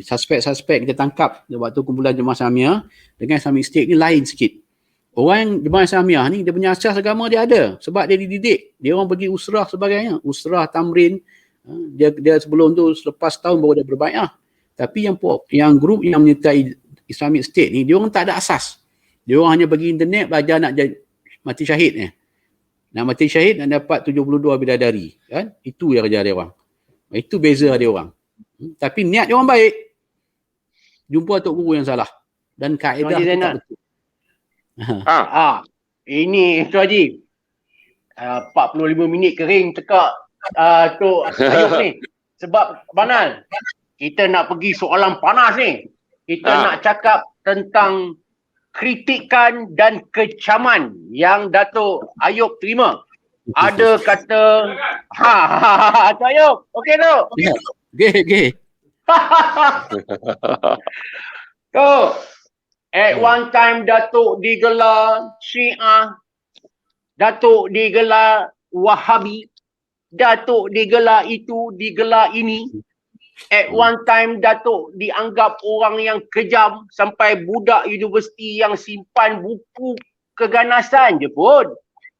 suspek-suspek kita tangkap waktu kumpulan Jemaah Islamiyah dengan Islamic State ni lain sikit. Orang yang Jemaah Islamiyah ni dia punya asas agama dia ada sebab dia dididik. Dia orang pergi usrah sebagainya. Usrah, tamrin, Dia sebelum tu selepas tahun baru dia berbaiah. Tapi yang grup yang menyertai Islamic State ni, dia orang tak ada asas. Dia orang hanya bagi internet belajar nak jadi mati syahid ni. Nak mati syahid nak dapat 72 bidadari, kan? Itu yang kerja dia orang. Itu beza dia orang. Tapi niat dia orang baik. Jumpa tok guru yang salah dan kaedah tu tak betul. Ini Tuan Haji. 45 minit kering tekak Tok Ayub ni. Sebab Banal, kita nak pergi soalan panas ni. Kita nak cakap tentang kritikan dan kecaman yang Datuk Ayub terima. Ada kata Tok Ayub, okey tu? Okey. Tok, at one time Datuk digelar Syiah, Datuk digelar Wahabi, Datuk digelar itu, digelar ini. At one time Datuk dianggap orang yang kejam sampai budak universiti yang simpan buku keganasan je pun.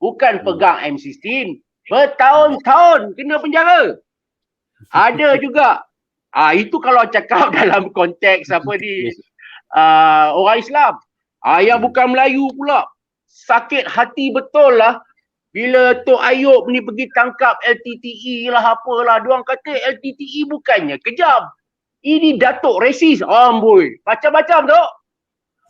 Bukan pegang M16. Bertahun-tahun kena penjara. Ada juga. Itu kalau cakap dalam konteks orang Islam. Yang bukan Melayu pula. Sakit hati betul lah. Bila Tok Ayub ni pergi tangkap LTTE lah apalah. Diorang kata LTTE bukannya kejam. Ini Datuk resis. Amboi. Macam-macam tu.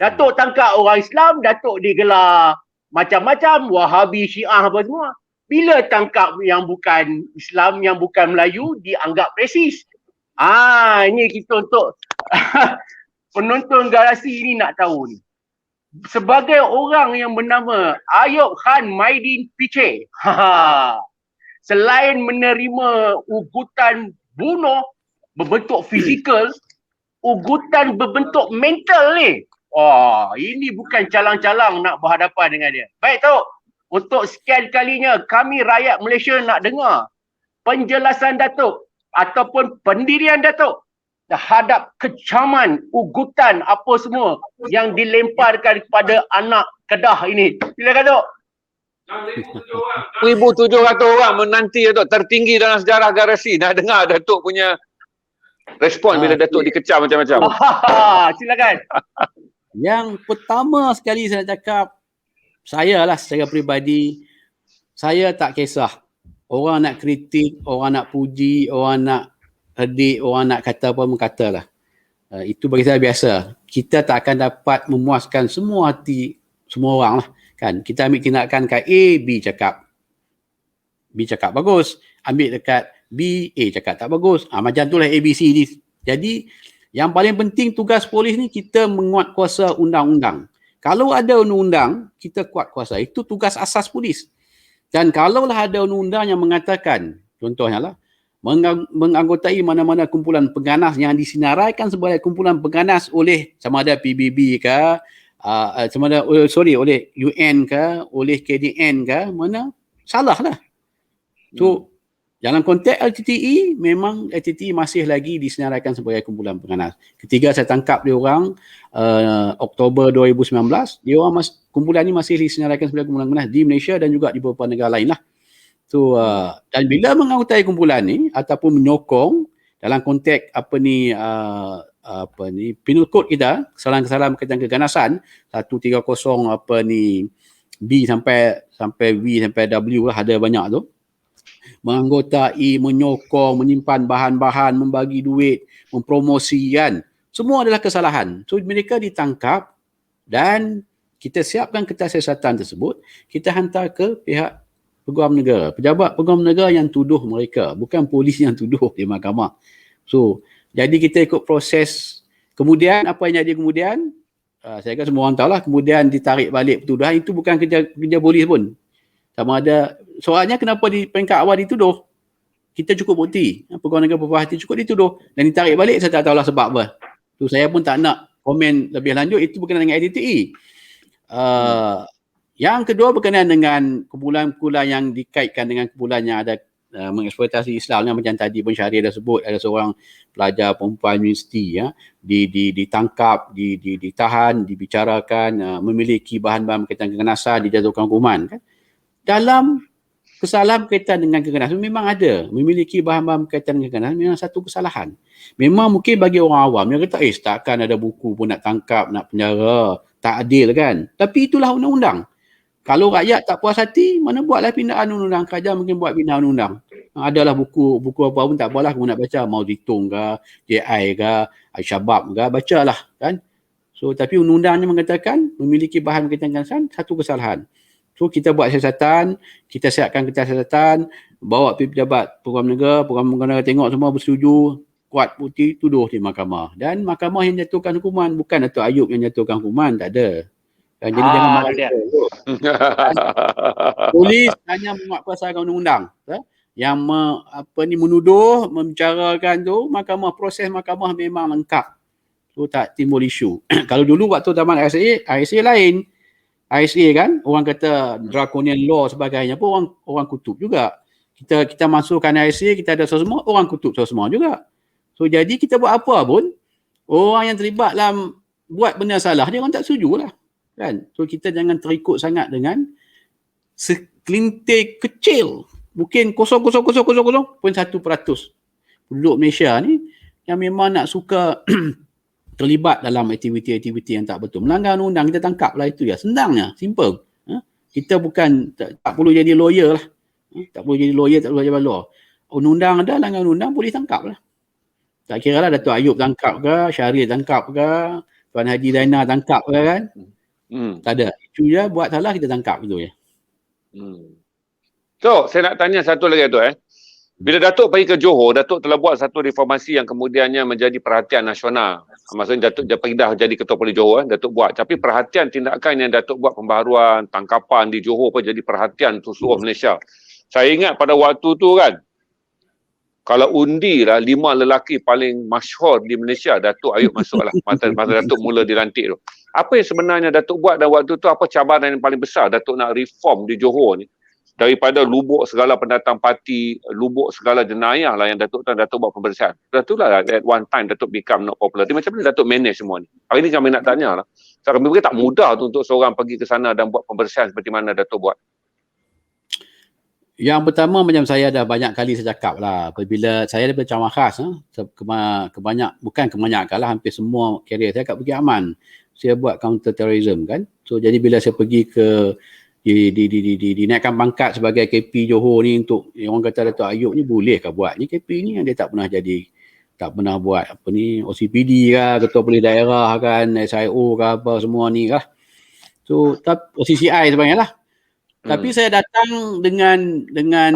Datuk tangkap orang Islam. Datuk digelar macam-macam. Wahabi, Syiah apa semua. Bila tangkap yang bukan Islam, yang bukan Melayu, dianggap resis. Ini kita untuk penonton garasi ni nak tahu ni. Sebagai orang yang bernama Ayub Khan Maidin Piche, selain menerima ugutan bunuh berbentuk fizikal, ugutan berbentuk mental ni. Ini bukan calang-calang nak berhadapan dengan dia. Baik Tok, untuk sekian kalinya kami rakyat Malaysia nak dengar penjelasan Datuk ataupun pendirian Datuk terhadap kecaman, ugutan apa semua yang dilemparkan kepada anak Kedah ini. Silakan Tok. 1,700 orang menanti Datuk, tertinggi dalam sejarah garasi. Nak dengar Datuk punya respon bila Datuk dikecam macam-macam. Silakan. Yang pertama sekali saya cakap, saya lah secara peribadi, saya tak kisah. Orang nak kritik, orang nak puji, orang nak edik, orang nak kata apa pun katalah. Itu bagi saya biasa. Kita tak akan dapat memuaskan semua hati semua orang lah. Kan? Kita ambil tindakan kat A, B cakap bagus. Ambil dekat B, A cakap tak bagus. Macam tu lah ABC ni. Jadi yang paling penting tugas polis ni kita menguat kuasa undang-undang. Kalau ada undang-undang, kita kuat kuasa. Itu tugas asas polis. Dan kalaulah ada undang-undang yang mengatakan, contohnya lah, menganggotai mana-mana kumpulan pengganas yang disinaraikan sebagai kumpulan pengganas oleh sama ada PBB ke, oleh UN ke, oleh KDN ke, mana salah lah. So, dalam konteks LTTE, memang LTTE masih lagi disinaraikan sebagai kumpulan pengganas. Ketika saya tangkap dia orang, Oktober 2019, dia orang kumpulan ni masih disinaraikan sebagai kumpulan pengganas di Malaysia dan juga di beberapa negara lain lah. So, dan bila menganggotai kumpulan ni ataupun menyokong dalam konteks penal code kita, kesalahan-kesalahan berkaitan keganasan 130 B sampai V sampai W lah, ada banyak tu. Menganggotai, menyokong, menyimpan bahan-bahan, membagi duit, mempromosikan, semua adalah kesalahan. So mereka ditangkap dan kita siapkan kertas siasatan tersebut, kita hantar ke pihak peguam negara, pejabat peguam negara yang tuduh mereka, bukan polis yang tuduh di mahkamah. So, jadi kita ikut proses. Kemudian apa yang jadi kemudian? Saya rasa semua orang tahu lah, kemudian ditarik balik petuduhan. Itu bukan kerja polis pun. Sama ada, soalnya kenapa di peringkat awal dituduh? Kita cukup bukti. Peguam negara Perpuluhan Hati cukup dituduh. Dan ditarik balik, saya tak tahulah sebab apa. So, saya pun tak nak komen lebih lanjut. Itu berkenaan dengan LTTE. Yang kedua berkenaan dengan kumpulan-kumpulan yang dikaitkan dengan kumpulan yang ada mengeksploitasi Islam, yang macam tadi pun Syahrir dah sebut, ada seorang pelajar perempuan universiti ditangkap, ditahan, dibicarakan, memiliki bahan-bahan berkaitan keganasan, dijatuhkan hukuman kan. Dalam kesalahan berkaitan dengan keganasan memang ada. Memiliki bahan-bahan berkaitan dengan keganasan memang satu kesalahan. Memang mungkin bagi orang awam, dia kata, takkan ada buku pun nak tangkap, nak penjara. Tak adil kan. Tapi itulah undang-undang. Kalau rakyat tak puas hati, mana buatlah pindaan undang-undang. Kerajaan mungkin buat pindaan undang-undang. Adalah buku apa pun tak apalah, kamu nak baca. Mao Zedong ke, JI ke, Al-Shabaab ke, bacalah kan. So, tapi undang-undangnya mengatakan memiliki bahan berkaitan dengan satu kesalahan. So, kita buat siasatan, kita siapkan kertas siasatan, bawa pergi pejabat program negara tengok semua bersetuju, kuat putih, tuduh di mahkamah. Dan mahkamah yang jatuhkan hukuman, bukan Datuk Ayub yang jatuhkan hukuman, tak ada. Jadi jangan marah dia. Polis hanya menguatkuasakan undang-undang. Yang menuduh, membicarakan tu, proses mahkamah memang lengkap. So tak timbul isu. Kalau dulu waktu zaman RSA lain. RSA kan, orang kata draconian law sebagainya pun orang kutub juga. Kita masukkan RSA, kita ada semua, orang kutub semua juga. So jadi kita buat apa pun, orang yang terlibat dalam buat benda salah, dia orang tak setuju lah. Kan? So kita jangan terikut sangat dengan sekelintir kecil, mungkin 0,0001% penduduk Malaysia ni yang memang nak suka terlibat dalam aktiviti-aktiviti yang tak betul. Melanggar undang-undang, kita tangkap lah itu ya. Senangnya, simple. Kita bukan, tak perlu jadi lawyer lah. Tak perlu jadi lawyer, tak perlu jadi law. Undang-undang ada, langgar undang boleh tangkap lah. Tak kira lah Datuk Ayub tangkap ke, Syaril tangkap ke, Tuan Haji Zainal tangkap ke kan. Tak ada. Itu je, buat salah kita tangkap gitu ya. So, saya nak tanya satu lagi tu Bila Datuk pergi ke Johor, Datuk telah buat satu reformasi yang kemudiannya menjadi perhatian nasional. Maksudnya Datuk pergi dah jadi Ketua Polis Johor, Datuk buat. Tapi perhatian tindakan yang Datuk buat, pembaharuan, tangkapan di Johor pun jadi perhatian untuk seluruh Malaysia. Saya ingat pada waktu tu kan, kalau undi lah 5 lelaki paling masyhur di Malaysia, Datuk Ayub masuk lah. Masa Datuk mula dilantik tu. Apa yang sebenarnya Datuk buat dan waktu tu, apa cabaran yang paling besar Datuk nak reform di Johor ni? Daripada lubuk segala pendatang parti, lubuk segala jenayah lah yang Datuk buat pembersihan. Datuk lah at one time Datuk become not popular. Dia macam mana Datuk manage semua ni? Hari ni kami nak tanya lah. So, kami tak mudah tu untuk seorang pergi ke sana dan buat pembersihan seperti mana Datuk buat. Yang pertama macam saya dah banyak kali saya cakap lah, apabila saya daripada Cawangan Khas, bukan kebanyakan lah, hampir semua karier saya kat Bukit Aman, saya buat counter terrorism kan. So jadi bila saya pergi ke dinaikkan pangkat sebagai KP Johor ni, untuk orang kata Datuk Ayub ni bolehkah buat ni KP ni, dia tak pernah buat apa ni, OCPD kah, Ketua Polis Daerah kan, SIO kah, apa semua ni kah. So OCCI sebenarnya lah. Tapi saya datang dengan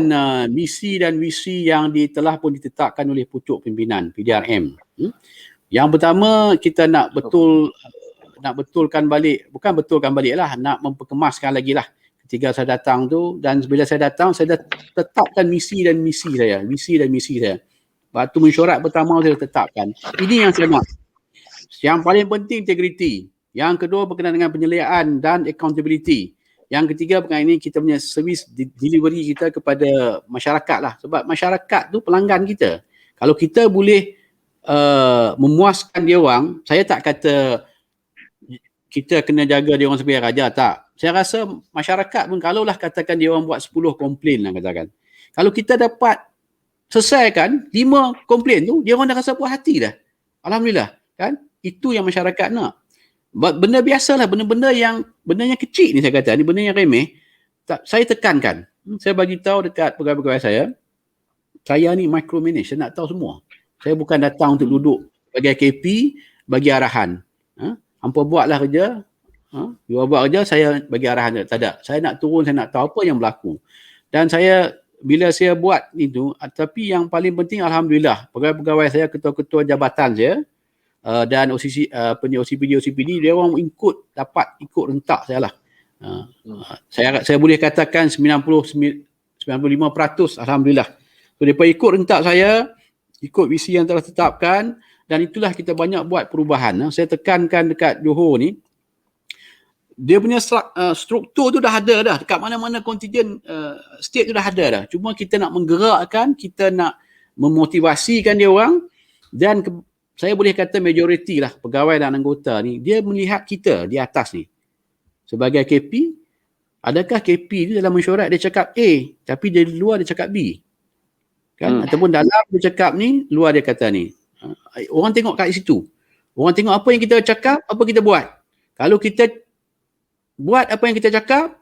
misi dan visi yang telah pun ditetapkan oleh pucuk pimpinan PDRM. Yang pertama, kita nak betulkan balik, bukan betulkan balik lah, nak memperkemaskan lagi lah ketika saya datang tu. Dan bila saya datang, saya dah tetapkan visi dan misi saya. Waktu mesyuarat pertama saya tetapkan. Ini yang saya nak. Yang paling penting integriti. Yang kedua berkenaan dengan penyeliaan dan accountability. Yang ketiga berkenaan ini kita punya servis delivery kita kepada masyarakat lah. Sebab masyarakat tu pelanggan kita. Kalau kita boleh memuaskan dia orang, saya tak kata kita kena jaga dia orang sebagai raja, tak. Saya rasa masyarakat pun kalaulah katakan dia orang buat 10 komplain lah katakan. Kalau kita dapat selesaikan 5 komplain tu, dia orang dah rasa puas hati dah. Alhamdulillah. Kan? Itu yang masyarakat nak. Benda biasalah, benda yang kecil ni saya kata, ni benda yang remeh, saya tekankan. Saya bagi tahu dekat pegawai-pegawai saya ni micromanage, saya nak tahu semua. Saya bukan datang untuk duduk bagi KP, bagi arahan. Hampa buatlah kerja, you buat kerja, saya bagi arahan. Tak ada. Saya nak turun, saya nak tahu apa yang berlaku. Dan bila saya buat itu, tapi yang paling penting alhamdulillah, pegawai-pegawai saya, ketua-ketua jabatan saya, dan OCPD dia orang dapat ikut rentak saya lah. Saya boleh katakan 95% alhamdulillah. So mereka ikut rentak saya, ikut visi yang telah tetapkan, dan itulah kita banyak buat perubahan. Saya tekankan dekat Johor ni, dia punya struktur tu dah ada dah, dekat mana-mana kontijen state tu dah ada dah. Cuma kita nak menggerakkan, kita nak memotivasikan dia orang, dan saya boleh kata majoriti lah pegawai dan anggota ni, dia melihat kita di atas ni sebagai KP, adakah KP ni dalam mesyuarat dia cakap A tapi dia luar dia cakap B? Kan? Ataupun dalam dia cakap ni, luar dia kata ni. Orang tengok kat situ. Orang tengok apa yang kita cakap, apa kita buat. Kalau kita buat apa yang kita cakap,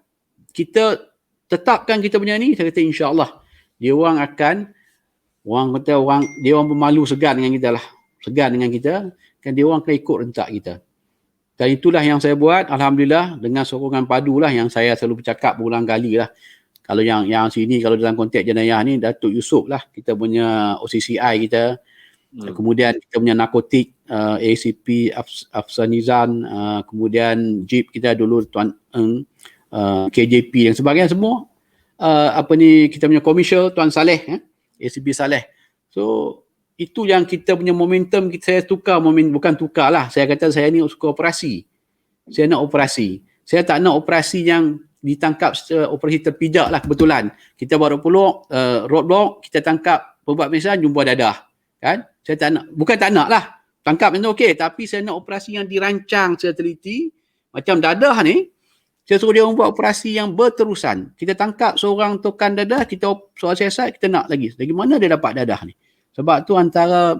kita tetapkan kita punya ni, saya kata insya-Allah dia orang akan, dia orang bermalu segan dengan kita lah. Segan dengan kita, kan dia orang akan ikut rentak kita. Dan itulah yang saya buat, alhamdulillah, dengan sokongan padu lah yang saya selalu bercakap berulang kali lah. Kalau yang sini, kalau dalam konteks jenayah ni, Datuk Yusof lah, kita punya OCCI kita. Kemudian kita punya narkotik, ACP Afsan Nizam, kemudian JIP kita dulu Tuan Eng, KJP dan sebagainya semua. Kita punya komersial Tuan Saleh, ACP Saleh. So itu yang kita punya momentum, saya tukar bukan tukar lah. Saya kata saya ni suka operasi. Saya nak operasi. Saya tak nak operasi yang ditangkap operasi terpijak lah kebetulan. Kita buat roadblock, kita tangkap pembuat penisahan, jumpa dadah. Kan? Saya tak nak, bukan tak nak lah. Tangkap itu okey, tapi saya nak operasi yang dirancang secara teliti. Macam dadah ni, saya suruh dia buat operasi yang berterusan. Kita tangkap seorang tokan dadah, kita soal siasat, kita nak lagi. Dari mana dia dapat dadah ni? Sebab tu antara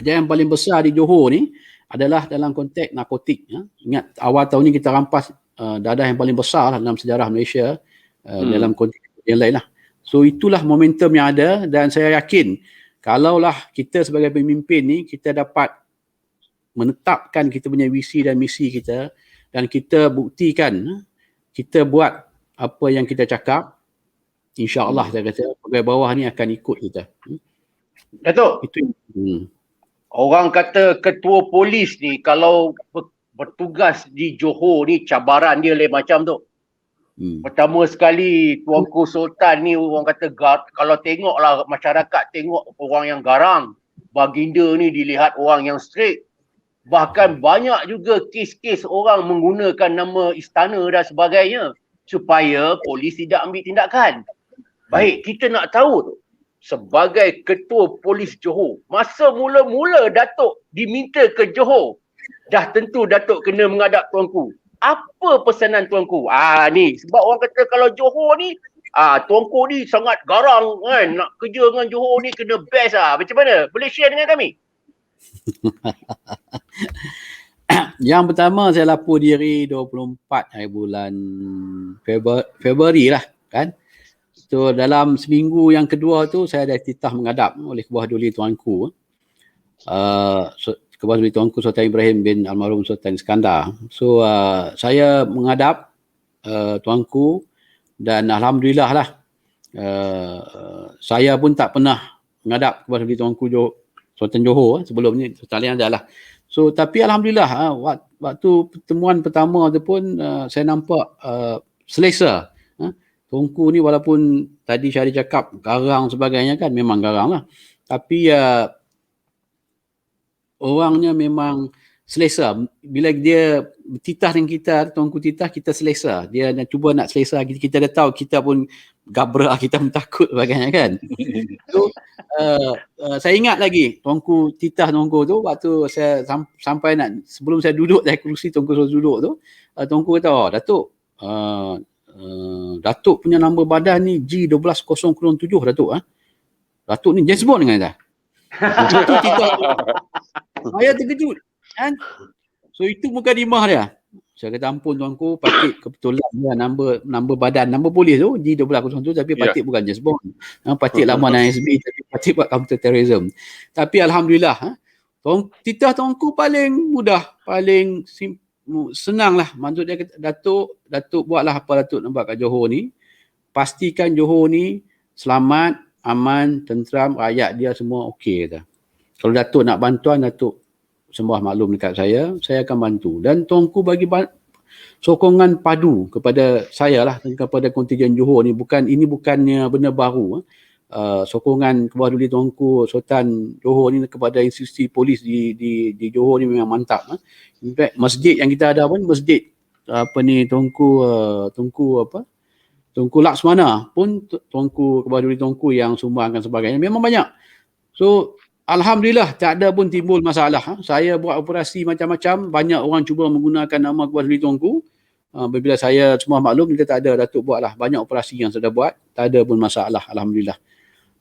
kejayaan paling besar di Johor ni adalah dalam konteks narkotik. Ya. Ingat awal tahun ni kita rampas dadah yang paling besar lah dalam sejarah Malaysia dalam konteks yang lain lah. So itulah momentum yang ada dan saya yakin kalaulah kita sebagai pemimpin ni kita dapat menetapkan kita punya visi dan misi kita dan kita buktikan kita buat apa yang kita cakap, insya-Allah saya kata pegawai bawah ni akan ikut kita. Datuk, itu orang kata ketua polis ni kalau bertugas di Johor ni cabaran dia lain macam tu. Pertama sekali Tuanku Sultan ni orang kata kalau tengoklah masyarakat tengok orang yang garang, baginda ni dilihat orang yang straight. Bahkan banyak juga kes-kes orang menggunakan nama istana dan sebagainya supaya polis tidak ambil tindakan. Baik, kita nak tahu tu sebagai ketua polis Johor, masa mula-mula Datuk diminta ke Johor, dah tentu Datuk kena menghadap Tuanku. Apa pesanan Tuanku? Ni sebab orang kata kalau Johor ni Tuanku ni sangat garang kan, nak kerja dengan Johor ni kena best lah. Macam mana? Boleh share dengan kami? Yang pertama saya lapor diri 24 hari bulan Februari lah kan. So dalam seminggu yang kedua tu saya ada titah menghadap oleh Kebuah Duli Tuanku. Kebuah Duli Tuanku Sultan Ibrahim bin Almarhum Sultan Iskandar. So saya menghadap Tuanku dan alhamdulillah lah saya pun tak pernah menghadap Kebuah Duli Tuanku Sultan Johor sebelum ni Sultan Ali adalah. So tapi alhamdulillah waktu pertemuan pertama tu pun saya nampak selesa. Tuanku ni walaupun tadi Syahri cakap garang sebagainya kan, memang garang lah. Tapi orangnya memang selesa. Bila dia titah dengan kita, Tuanku titah, kita selesa. Dia nak cuba nak selesa. Kita dah tahu, kita pun gabra, kita pun takut sebagainya kan. So, saya ingat lagi Tuanku titah Tuanku tu waktu saya sampai sebelum saya duduk dari kerusi Tuanku suruh duduk tu, Tuanku kata, Datuk, Datuk punya nombor badan ni G12007 Datuk. Datuk ni James Bond dengan dia. Itu kita saya terkejut kan. So itu mukadimah dia. Saya kata ampun Tuanku, patut kebetulan dia nombor badan, nombor polis tu G12007 tapi patut bukan James Bond. Patut laman ISB tapi patut buat counter terrorism. Tapi alhamdulillah titah Tuanku paling mudah, paling senang lah. Maksud dia kata, Datuk buatlah apa Datuk nak buat kat Johor ni. Pastikan Johor ni selamat, aman, tenteram, rakyat dia semua okey kata. Kalau Datuk nak bantuan, Datuk sembah maklum dekat saya akan bantu. Dan Tuanku bagi sokongan padu kepada saya lah, kepada kontijen Johor ni. Ini bukannya benda baru. Sokongan Kebuah Duli Tuanku Sultan Johor ni kepada institusi polis di Johor ni memang mantap. In fact, masjid yang kita ada pun masjid Tuanku Laksmana pun Tuanku Kebuah Duli Tuanku yang sumbangkan sebagainya, memang banyak. So alhamdulillah tak ada pun timbul masalah. Saya buat operasi macam-macam, banyak orang cuba menggunakan nama Kebuah Duli Tuanku Bila saya semua maklum, kita tak ada Datuk buat lah. Banyak operasi yang saya dah buat, tak ada pun masalah, Alhamdulillah.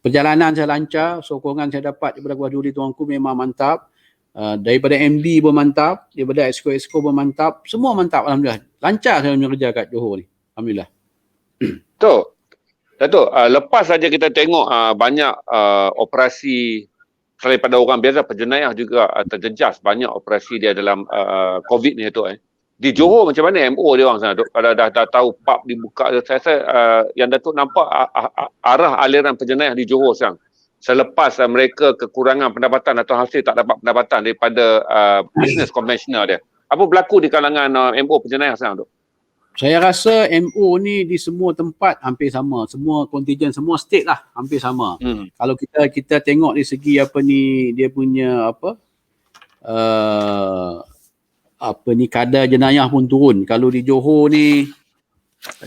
Perjalanan saya lancar, sokongan saya dapat daripada Kuala Juri tuanku memang mantap. Daripada MD pun mantap, daripada Exco pun mantap, semua mantap, Alhamdulillah. Lancar saya punya kerja kat Johor ni, Alhamdulillah. Datuk, lepas saja kita tengok banyak operasi selain pada orang biasa, penjenayah juga terjejas banyak operasi dia dalam COVID ni, Datuk. Di Johor macam mana MO dia orang sana, Datuk? Kalau dah tahu pub dibuka, saya rasa yang Datuk nampak arah aliran penjenayah di Johor sekarang. Selepas mereka kekurangan pendapatan atau hasil tak dapat pendapatan daripada bisnes konvensional dia. Apa berlaku di kalangan MO penjenayah sekarang, Dok? Saya rasa MO ni di semua tempat hampir sama. Semua kontijen, semua state lah hampir sama. Kalau kita tengok dari segi dia punya kadar jenayah pun turun. Kalau di Johor ni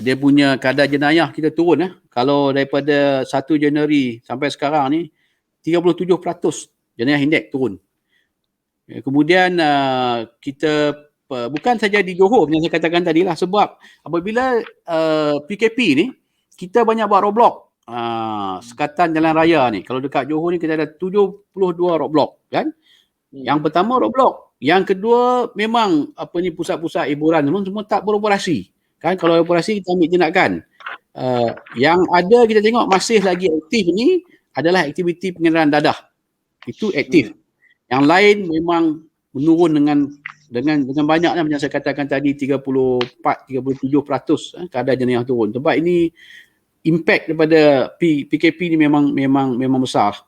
dia punya kadar jenayah kita turun. Kalau daripada 1 Januari sampai sekarang ni 37% jenayah indeks turun. Kemudian kita bukan saja di Johor yang saya katakan tadi lah, sebab apabila PKP ni kita banyak buat roadblock. Sekatan jalan raya ni, kalau dekat Johor ni kita ada 72 roadblock kan. Yang pertama roadblock, yang kedua memang pusat-pusat hiburan semua tak beroperasi kan. Kalau operasi kita ambil tindakan. Yang ada kita tengok masih lagi aktif ni adalah aktiviti pengedaran dadah. Itu aktif. Yang lain memang menurun dengan banyaknya macam saya katakan tadi 37% kadar jenayah turun. Sebab ini impact daripada PKP ni memang besar.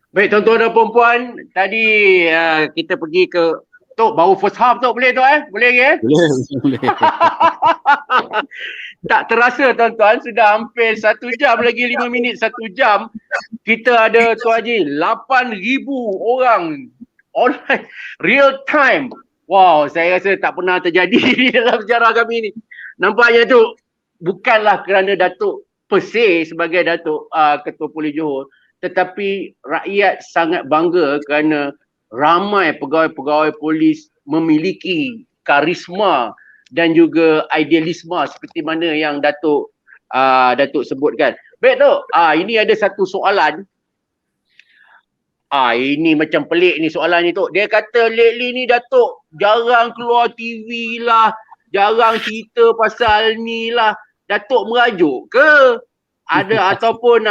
Baik tuan-tuan dan puan-puan, tadi kita pergi ke Tok, baru first half Tok, boleh Tok Boleh lagi Boleh. Tak terasa tuan-tuan, sudah hampir 1 jam lagi 5 minit 1 jam. Kita ada Tuan Haji 8,000 orang online real time. Wow, saya rasa tak pernah terjadi di dalam sejarah kami ni. Nampaknya tu bukanlah kerana Datuk per se sebagai Datuk Ketua Polis Johor, tetapi rakyat sangat bangga kerana ramai pegawai-pegawai polis memiliki karisma dan juga idealisme seperti mana yang Datuk sebutkan. Baik Tok, ini ada satu soalan. Ini macam pelik ni soalan ni Tok. Dia kata lately ni Datuk jarang keluar TV lah, jarang cerita pasal ni lah. Datuk merajuk ke? Ada ataupun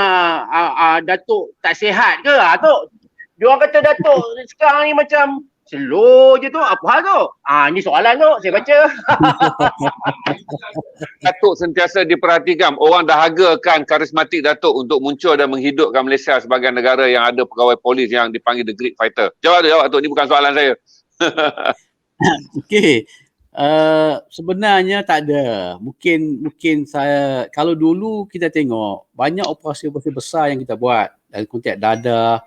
Datuk tak sihat ke? Tok, diorang kata Datuk sekarang ni macam slow je tu. Apa hal tu? Ni soalan tu, saya baca. Datuk sentiasa diperhatikan. Orang dahagakan karismatik Datuk untuk muncul dan menghidupkan Malaysia sebagai negara yang ada pegawai polis yang dipanggil the great fighter. Jawab Datuk, ni bukan soalan saya. Okey. Sebenarnya tak ada. Mungkin saya, kalau dulu kita tengok banyak operasi-operasi besar yang kita buat dalam konteks dadah,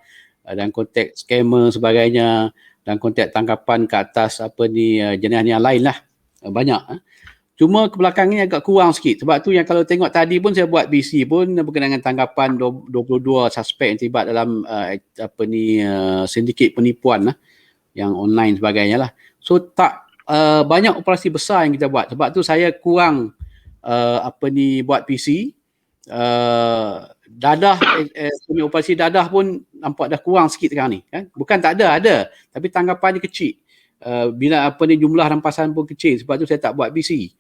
dalam konteks scammer sebagainya, dalam konteks tangkapan ke atas jenayah yang lain lah. Banyak. Cuma ke belakang ni agak kurang sikit. Sebab tu yang kalau tengok tadi pun saya buat BC pun berkenaan dengan tangkapan 22 suspek yang terlibat dalam sindiket penipuan lah, yang online sebagainya lah. So tak banyak operasi besar yang kita buat. Sebab tu saya kurang buat PC. Dadah, operasi dadah pun nampak dah kurang sikit sekarang ni kan. Bukan tak ada, tapi tanggapan dia kecil. Bila jumlah rampasan pun kecil, sebab tu saya tak buat BC.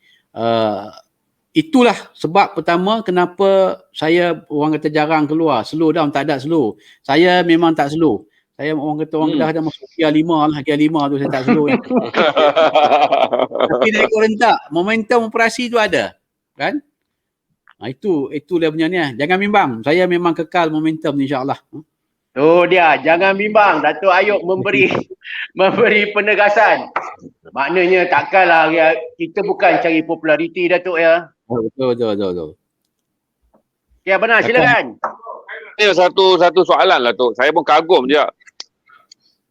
Itulah sebab pertama kenapa saya orang kata jarang keluar. Slow down, tak ada slow. Saya memang tak slow. Saya orang kata orang Kedah dah masuk gear 5 lah. Gear 5 tu saya tak slow. Tapi dia ikut rentak. Momentum operasi tu ada. Kan? Itu dia punya ni. Jangan bimbang. Saya memang kekal momentum ni insyaAllah. Tu dia. Jangan bimbang. Datuk Ayub memberi penegasan. Maknanya takkanlah kita bukan cari populariti Datuk ya. Betul. Ya benar, silakan. Ini satu soalan lah tu. Saya pun kagum je.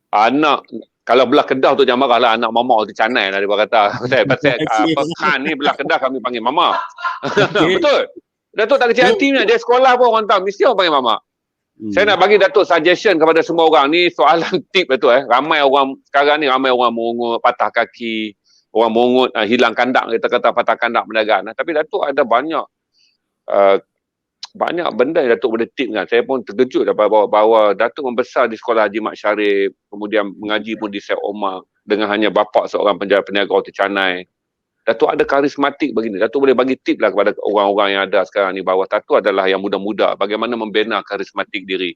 Anak, kalau belah Kedah tu jangan marahlah, anak mama tu canai lah dia berkata. Pasal Khan ni belah Kedah kami panggil mama. Betul. Datuk tak kecil hati ni. Dia sekolah pun orang tahu. Mesti orang panggil mama. Saya nak bagi Datuk suggestion kepada semua orang. Ni soalan tip Datuk. Ramai orang sekarang ni, ramai orang merungut, patah kaki. orang mongut hilang kandak, kita kata patah kandak perniagaan. Tapi Datuk ada banyak banyak benda yang Datuk boleh tip kan. Saya pun terkejut bahawa Datuk membesar di Sekolah Haji Mat Syarif, kemudian mengaji pun di Syed Omar dengan hanya bapa seorang penjara peniaga roti canai. Datuk ada karismatik begini. Datuk boleh bagi tip lah kepada orang-orang yang ada sekarang ni bahawa Datuk adalah yang muda-muda, bagaimana membina karismatik diri.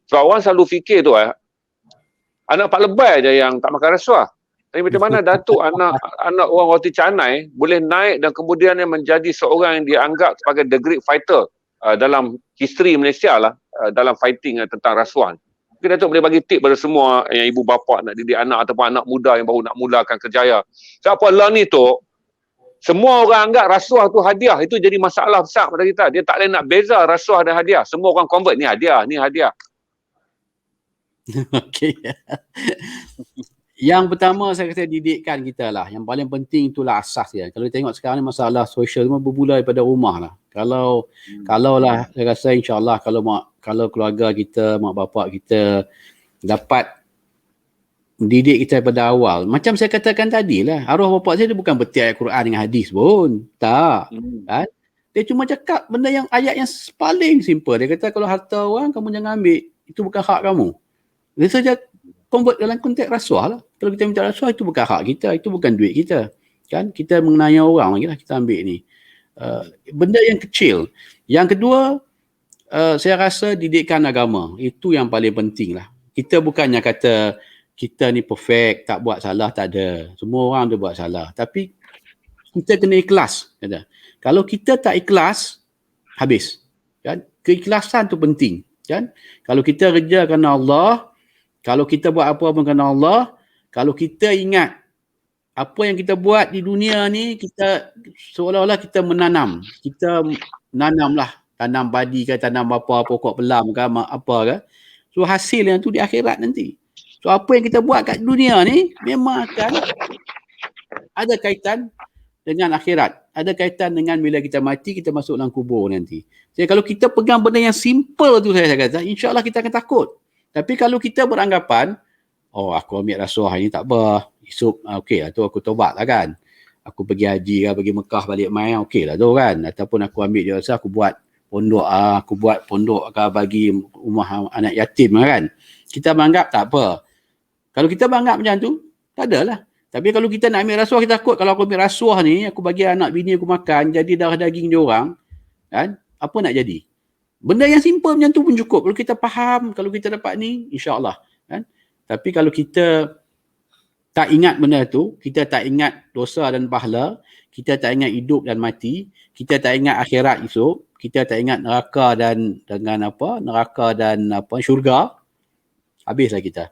Sebab orang selalu fikir tu anak Pak Lebai je yang tak makan rasuah. Tapi macam mana Datuk anak orang roti canai boleh naik dan kemudian menjadi seorang yang dianggap sebagai the great fighter dalam history Malaysia lah, dalam fighting tentang rasuah. Mungkin Datuk boleh bagi tip pada semua yang ibu bapa nak didik anak ataupun anak muda yang baru nak mulakan kerjaya. Sebab apa ni tu, semua orang anggap rasuah tu hadiah. Itu jadi masalah besar pada kita. Dia tak boleh nak beza rasuah dan hadiah. Semua orang convert ni hadiah, ni hadiah. Okey. Yang pertama saya kata didikkan kita lah. Yang paling penting itulah asas dia. Kalau tengok sekarang ni masalah sosial semua bermula daripada rumah lah. Kalau lah saya rasa insyaAllah kalau keluarga kita, mak bapak kita dapat didik kita daripada awal. Macam saya katakan tadi lah, arwah bapak saya dia bukan betul ayat Quran dengan hadis pun. Tak. Kan? Dia cuma cakap benda yang ayat yang paling simple. Dia kata kalau harta orang kamu jangan ambil. Itu bukan hak kamu. Dia saja convert dalam konteks rasuah lah. Kalau kita minta rasuah itu bukan hak kita. Itu bukan duit kita. Kan? Kita mengenai orang lagi lah kita ambil ni. Benda yang kecil. Yang kedua, saya rasa didikan agama. Itu yang paling penting lah. Kita bukannya kata kita ni perfect, tak buat salah, tak ada. Semua orang ada buat salah. Tapi kita kena ikhlas. Kata. Kalau kita tak ikhlas, habis. Kan? Keikhlasan tu penting. Kan? Kalau kita kerja kerana Allah, kalau kita buat apa pun kerana Allah, kalau kita ingat apa yang kita buat di dunia ni, kita seolah-olah kita menanam. Kita menanamlah. Tanam padi ke, tanam apa, pokok pelam ke, apa ke. So hasil yang tu di akhirat nanti. So apa yang kita buat kat dunia ni memang akan ada kaitan dengan akhirat. Ada kaitan dengan bila kita mati, kita masuk dalam kubur nanti. Jadi kalau kita pegang benda yang simple tu saya kata, insyaAllah kita akan takut. Tapi kalau kita beranggapan, oh aku ambil rasuah ni tak apa. Esok okey lah tu aku tobat lah kan. Aku pergi haji ke, pergi Mekah balik mai, okey lah tu kan. Ataupun aku ambil dia rasa aku buat pondok ke bagi rumah anak yatim kan. Kita menganggap tak apa. Kalau kita menganggap macam tu, tak adalah. Tapi kalau kita nak ambil rasuah, kita takut kalau aku ambil rasuah ni, aku bagi anak bini aku makan, jadi darah daging dia orang, kan? Apa nak jadi? Benda yang simple macam tu pun cukup. Kalau kita faham, kalau kita dapat ni, insyaAllah. Kan? Tapi kalau kita tak ingat benda tu, kita tak ingat dosa dan pahala, kita tak ingat hidup dan mati, kita tak ingat akhirat esok, kita tak ingat neraka dan syurga, habislah kita.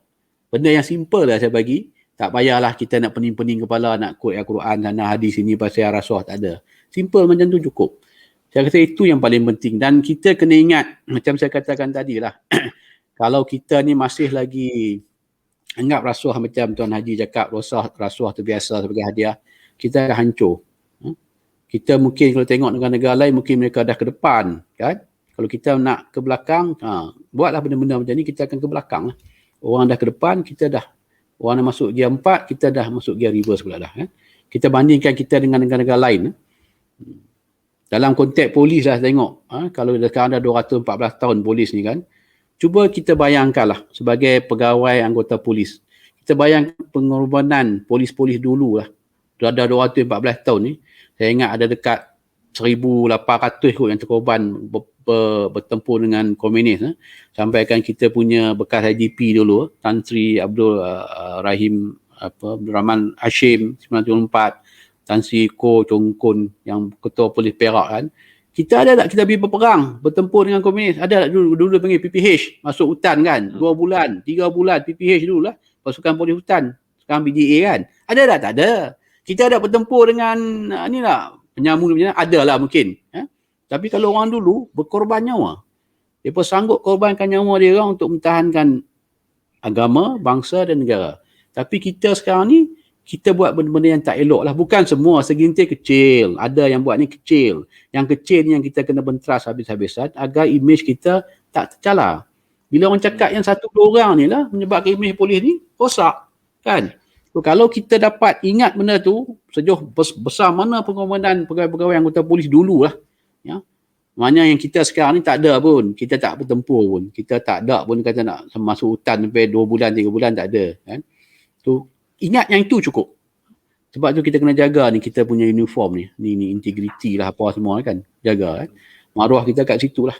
Benda yang simple lah saya bagi. Tak payahlah kita nak pening-pening kepala nak quote Al-Quran dan hadis ini pasal rasuah, tak ada. Simple macam tu cukup. Saya rasa itu yang paling penting. Dan kita kena ingat, macam saya katakan tadi lah, kalau kita ni masih lagi anggap rasuah macam Tuan Haji cakap, rasuah tu biasa sebagai hadiah, kita akan hancur. Kita mungkin kalau tengok negara-negara lain, mungkin mereka dah ke depan. Kan? Kalau kita nak ke belakang, buatlah benda-benda macam ni, kita akan ke belakang lah. Orang dah ke depan, kita dah. Orang dah masuk gear 4, kita dah masuk gear reverse pula dah. Kan? Kita bandingkan kita dengan negara-negara lain. Dalam konteks polis lah tengok. Kalau sekarang dah 214 tahun polis ni kan. Cuba kita bayangkanlah sebagai pegawai anggota polis. Kita bayangkan pengorbanan polis-polis dulu lah. Dah 214 tahun ni. Saya ingat ada dekat 1,800 kot yang terkorban bertempur dengan komunis. Sampaikan kita punya bekas IGP dulu, Tan Sri Abdul Rahman Hashim 1994, Tan Sri Ko Chong Kun yang ketua polis Perak kan. Kita ada tak kita pergi berperang, bertempur dengan komunis? Ada tak dulu panggil PPH, masuk hutan kan, 2 bulan, 3 bulan PPH dulu lah, pasukan polis hutan. Sekarang BGA kan. Ada tak? Tak ada. Kita ada bertempur dengan ni lah, penyamun macam mana? Ada lah mungkin. Tapi kalau orang dulu berkorban nyawa. Mereka sanggup korbankan nyawa dia orang untuk mempertahankan agama, bangsa dan negara. Tapi kita sekarang ni, kita buat benda-benda yang tak elok lah. Bukan semua, segintir kecil. Ada yang buat ni kecil. Yang kecil ni yang kita kena bentras habis-habisan agar imej kita tak tercalar. Bila orang cakap yang 1-2 orang ni lah menyebabkan imej polis ni rosak. Kan? So kalau kita dapat ingat benda tu, sejauh besar mana pengorbanan pegawai-pegawai anggota polis dulu lah. Ya. Mana yang kita sekarang ni tak ada pun. Kita tak bertempur pun. Kita tak ada pun kata nak masuk hutan sampai 2 bulan, 3 bulan tak ada. Kan? So ingat yang itu cukup. Sebab tu kita kena jaga ni kita punya uniform ni. Ni integriti lah apa semua kan. Jaga kan. Maruah kita kat situ lah.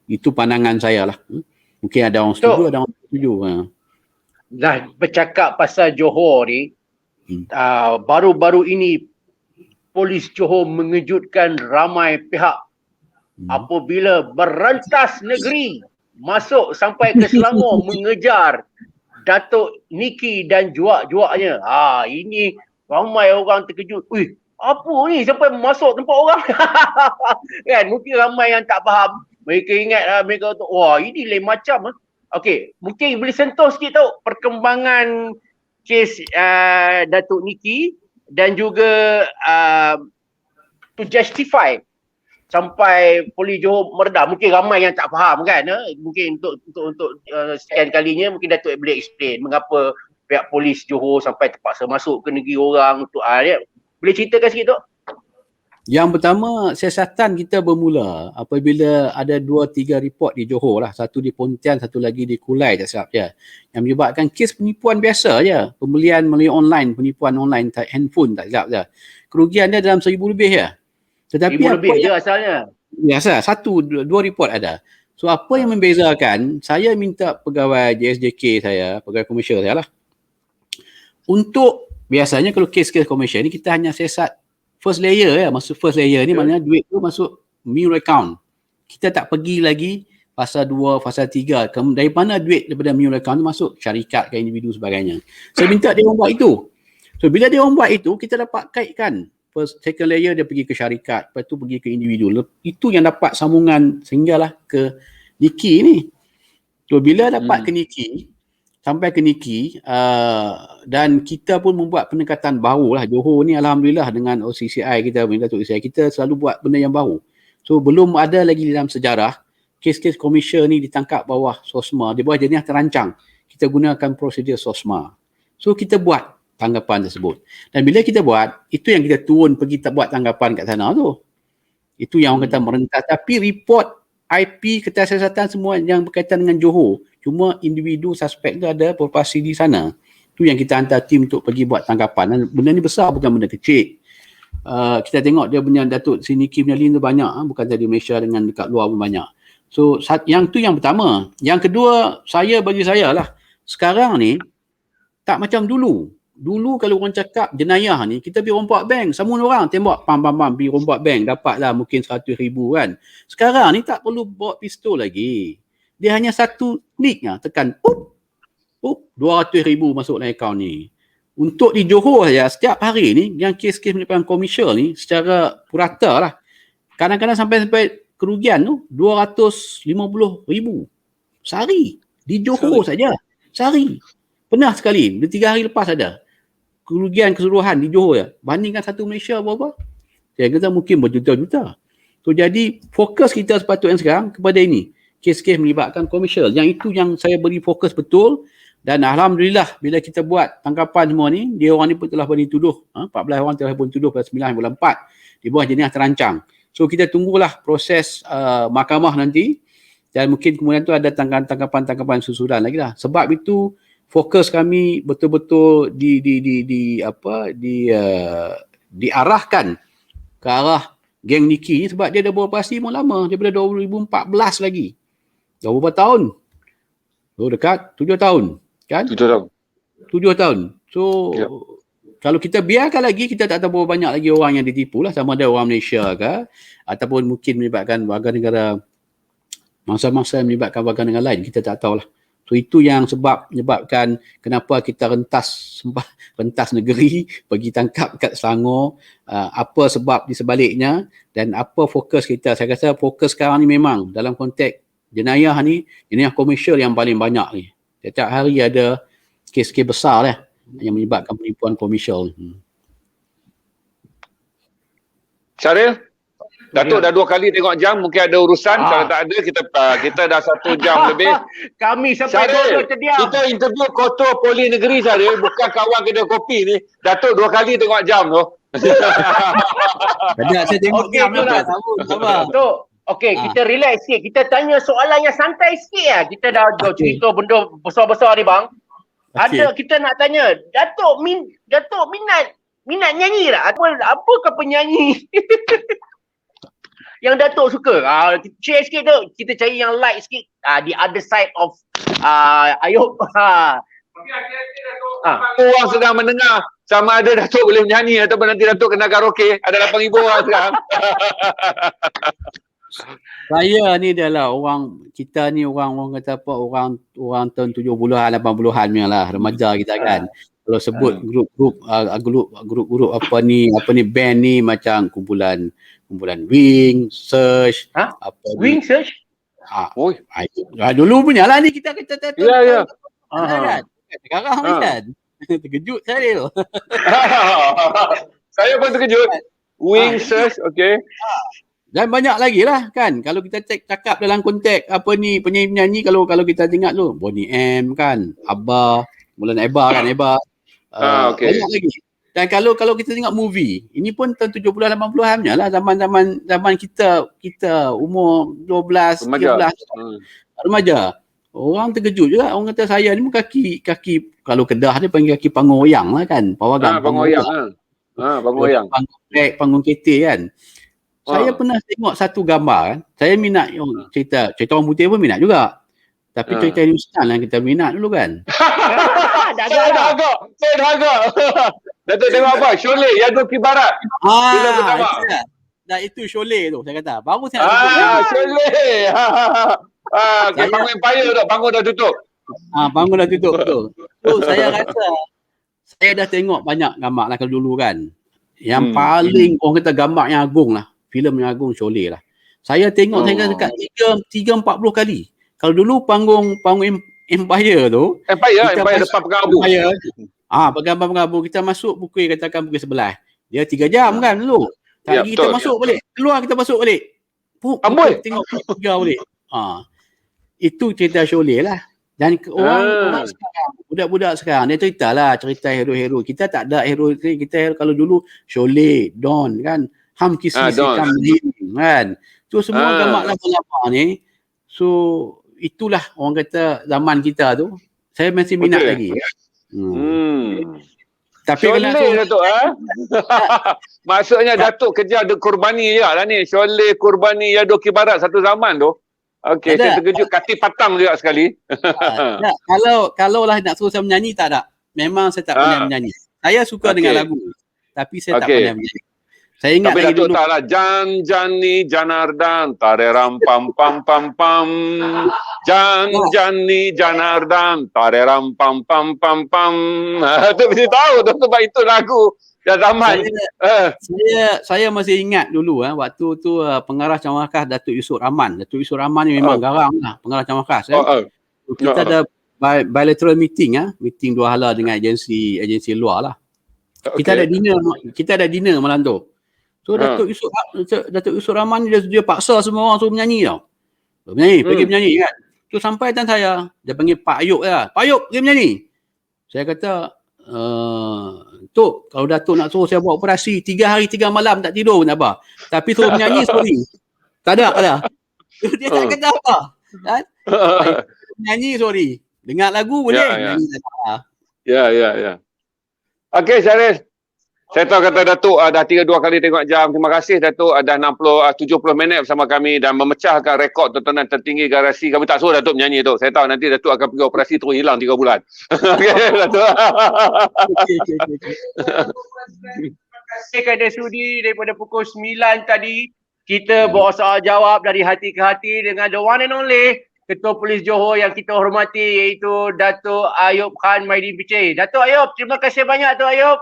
Itu pandangan saya lah. Mungkin ada orang setuju, ada orang setuju. Dah bercakap pasal Johor ni, baru-baru ini polis Johor mengejutkan ramai pihak apabila berentas negeri masuk sampai ke Selangor mengejar Datuk Niki dan juak-juaknya. Ini ramai orang terkejut. Ui, apa ni sampai masuk tempat orang? Kan mungkin ramai yang tak faham. Mereka ingat mereka tu, wah ini lain macam. Okey, mungkin boleh sentuh sikit tau perkembangan kes Datuk Niki dan juga to justify sampai polis Johor meredam. Mungkin ramai yang tak faham kan. Mungkin untuk sekian kalinya mungkin Datuk boleh explain mengapa pihak polis Johor sampai terpaksa masuk ke negeri orang untuk boleh ceritakan sikit tu? Yang pertama, siasatan kita bermula apabila ada 2-3 report di Johor lah. Satu di Pontian, satu lagi di Kulai tak silap je. Yang menyebabkan kes penipuan biasa je. Pembelian melalui online, penipuan online, handphone tak silap je. Kerugian dia dalam 1,000 lebih je. Tetapi 1,000 lebih je asalnya. Biasa, 2 report ada. So apa yang membezakan, saya minta pegawai JSJK saya, pegawai komersial saya lah. Untuk, biasanya kalau kes-kes komersial ni kita hanya siasat first layer ya. Masuk first layer ni maknanya duit tu masuk mule account. Kita tak pergi lagi fasa 2, fasa 3. Dari mana duit daripada mule account tu masuk syarikat ke individu sebagainya. Saya minta dia orang buat itu. So bila dia orang buat itu, kita dapat kaitkan. First, second layer dia pergi ke syarikat, lepas tu pergi ke individu. Itu yang dapat sambungan sehinggalah ke Niki ni. So bila dapat ke Niki, sampai ke Niki dan kita pun membuat pendekatan baru lah. Johor ni alhamdulillah dengan OCCI kita, Datuk OCCI kita selalu buat benda yang baru. So belum ada lagi dalam sejarah kes-kes komersial ni ditangkap bawah SOSMA, di bawah jenis terancang. Kita gunakan prosedur SOSMA. So kita buat tanggapan tersebut. Dan bila kita buat, itu yang kita turun pergi buat tanggapan kat sana tu. Itu yang orang kata merentas. Tapi report IP, kesiasatan semua yang berkaitan dengan Johor. Cuma individu suspek tu ada properti di sana. Itu yang kita hantar tim untuk pergi buat tanggapan. Dan benda ni besar, bukan benda kecil. Kita tengok dia punya Datuk Niki punya link tu banyak. Bukan dari Malaysia dengan dekat luar pun banyak. So yang tu yang pertama. Yang kedua, bagi saya lah. Sekarang ni, tak macam dulu. Dulu kalau orang cakap jenayah ni, kita pergi rompak bank. Semua orang tembak, pam, pergi rompak bank. Dapatlah mungkin 100,000 kan. Sekarang ni tak perlu bawa pistol lagi. Dia hanya satu klik tekan, 200,000 masuk dalam akaun ni. Untuk di Johor saja, setiap hari ni, yang kes-kes penipuan komersial ni, secara purata lah, kadang-kadang sampai kerugian tu, 250,000 sehari. Di Johor saja, sehari. Pernah sekali, 3 hari lepas ada. Kerugian keseluruhan di Johor ya. Bandingkan satu Malaysia berapa? Saya kata mungkin berjuta-juta. So jadi fokus kita sepatutnya sekarang kepada ini. Kes-kes melibatkan komersial. Yang itu yang saya beri fokus betul. Dan alhamdulillah bila kita buat tangkapan semua ni, dia orang ni pun telah beri tuduh. 14 orang telah pun tuduh pada 9 bulan 4. Di bawah jenis terancang. So kita tunggulah proses mahkamah nanti. Dan mungkin kemudian tu ada tangkapan-tangkapan susulan lagi lah. Sebab itu fokus kami betul-betul diarahkan ke arah geng Niki ni sebab dia dah beroperasi pun lama, daripada 2014 lagi. Dah berapa tahun? Dekat 7 tahun, kan? 7 tahun. So kalau kita biarkan lagi, kita tak tahu berapa banyak lagi orang yang ditipu lah, sama ada orang Malaysia ke ataupun mungkin melibatkan warga negara, mangsa-mangsa yang melibatkan warga negara lain, kita tak tahulah. So itu yang menyebabkan kenapa kita rentas negeri, pergi tangkap kat Selangor, apa sebab di sebaliknya dan apa fokus kita. Saya rasa fokus sekarang ni memang dalam konteks jenayah ni, jenayah komersial yang paling banyak ni. Setiap hari ada kes-kes besar lah yang menyebabkan penipuan komersial. Syaril? Datuk dah 2 kali tengok jam, mungkin ada urusan. Kalau tak ada, kita dah 1 jam lebih. Kami sampai Syaril, dua terdiam. kita interview Kotor Poli Negeri Syaril, bukan kawan kedai kopi ni. Datuk 2 kali tengok jam tu. Sekejap saya tengok Okey, jam itulah. lah. Sabar. Tok, okey, kita relax sikit. Kita tanya soalan yang santai sikit lah. Kita dah cerita benda besar-besar ni bang. Ada kita nak tanya, Datuk minat nyanyi tak? Apakah penyanyi yang Datuk suka? Share sikit tu. Kita cari yang light sikit. The other side of Ayub. Orang sedang mendengar sama ada Datuk boleh menyanyi ataupun nanti Datuk kena karaoke. Ada 8,000 orang sekarang. Saya ni adalah kita ni orang kata apa, orang tahun 70-an 80-an punya lah, remaja kita kan. Kalau sebut grup apa ni band ni macam kumpulan Wing Search, Wing Search? Dulu punya lah ni kita Ya. Sekarang kan. Terkejut saya tu. Saya pun terkejut. Wing Search, okey. Dan banyak lagi lah kan. Kalau kita cakap dalam konteks apa ni penyanyi-penyanyi, kalau kita ingat tu Bonnie M kan, Abba, Mulan Eba kan, Okay. Banyak lagi. Dan kalau kita tengok movie, ini pun tahun 70-an 80-an punya lah, zaman kita umur 12, 13 remaja. Orang terkejut juga. Orang kata saya ni pun kaki kalau Kedah dia panggil kaki panggung oyang lah kan. Pawagang panggung oyang. Panggung oyang. Panggung kereta kan. Saya pernah tengok satu gambar kan. Saya minat cerita orang putih pun minat juga. Tapi cerita Hindustan lah kita minat dulu kan. Saya dah agak. Datuk tengok apa? Sholay, Yaduki Barat. Bila pertama. Itu Sholay tu saya kata. Baru saya nak Sholay. Panggung Empire tu, panggung dah tutup. Panggung dah tutup tu. So saya rasa saya dah tengok banyak gambar lah kalau dulu kan. Yang paling orang kata gambar yang agung lah, filem yang agung Sholay lah. Saya tengok saya dekat 3-40 kali. Kalau dulu panggung Empire tu, Empire depan Pegang Abu. Pegang-pegang kita masuk pukul 11. Dia 3 jam kan dulu. Tadi kita masuk balik, keluar kita masuk balik. Tengok 3 balik. Itu cerita Sholay lah. Dan orang sekarang, budak-budak sekarang, dia cerita hero-hero. Kita tak ada hero. Kita kalau dulu Sholay, Don kan, Ham Kisi Sikam kan. So semua gambar lama-lama ni. So itulah orang kata zaman kita tu. Saya masih minat lagi. Tapi Sholay Datuk maksudnya Datuk kerja ada Kurbani je lah ni. Sholay, Kurbani, Yaduki Barat satu zaman tu. Okey, saya terkejut Kati Patang juga sekali. Kalau lah nak suruh saya menyanyi tak ada. Memang saya tak pandai menyanyi. Saya suka dengan lagu. Tapi saya tak pandai menyanyi. Saya ingat tapi lagi Datuk dulu. tak lah. Jani Janardan tareram pam pam pam pam. Jani Janardan tareram pam pam pam pam. Tu mesti tahu tu sebab itu lagu dah zaman. Saya masih ingat dulu waktu tu pengarah Cawangan Khas Datuk Yusof Rahman. Datuk Yusof Rahman ni memang garang lah pengarah Cawangan Khas. Kita ada bilateral meeting meeting dua hala dengan agensi luar lah. Kita ada dinner malam tu. So Datuk Yusof Rahman dia paksa semua orang suruh menyanyi tau. Pergi menyanyi kan. Tu sampai tan saya, dia panggil Pak Ayub lah. Pak Ayub pergi menyanyi. Saya kata, Tok, kalau Datuk nak suruh saya buat operasi 3 hari 3 malam tak tidur pun tak apa. Tapi suruh menyanyi sorry. Tak ada. Dia tak kata apa. Kan? Menyanyi sorry. Dengar lagu boleh. Menyanyi tak apa. Ya. Okey Syaril. Saya tahu kata Datuk dah 3-2 kali tengok jam. Terima kasih Datuk dah 70 minit bersama kami dan memecahkan rekod tontonan tertinggi garasi. Kami tak suruh Datuk menyanyi tu. Saya tahu nanti Datuk akan pergi operasi terus hilang 3 bulan. Okey Datuk. Terima kasih kepada sudi daripada pukul 9 tadi. Kita bawa soal jawab dari hati ke hati dengan the one and only Ketua Polis Johor yang kita hormati iaitu Datuk Ayub Khan Maidin Piche. Datuk Ayub, terima kasih banyak Datuk Ayub.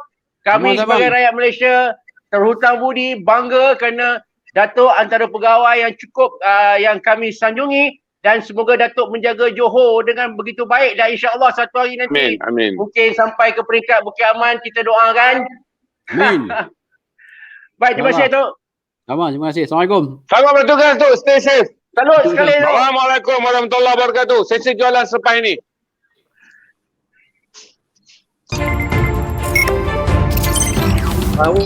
Kami sebagai rakyat Malaysia terhutang budi, bangga kerana Datuk antara pegawai yang cukup yang kami sanjungi dan semoga Datuk menjaga Johor dengan begitu baik dan insya-Allah satu hari nanti mungkin sampai ke peringkat Bukit Aman, kita doakan. Amin. Baik, terima kasih Datuk. Abang, terima kasih. Assalamualaikum. Selamat bertugas tu. Stay safe. Salut sekali tu. Assalamualaikum warahmatullahi wabarakatuh. Sesi jualan selepas ini. Tahu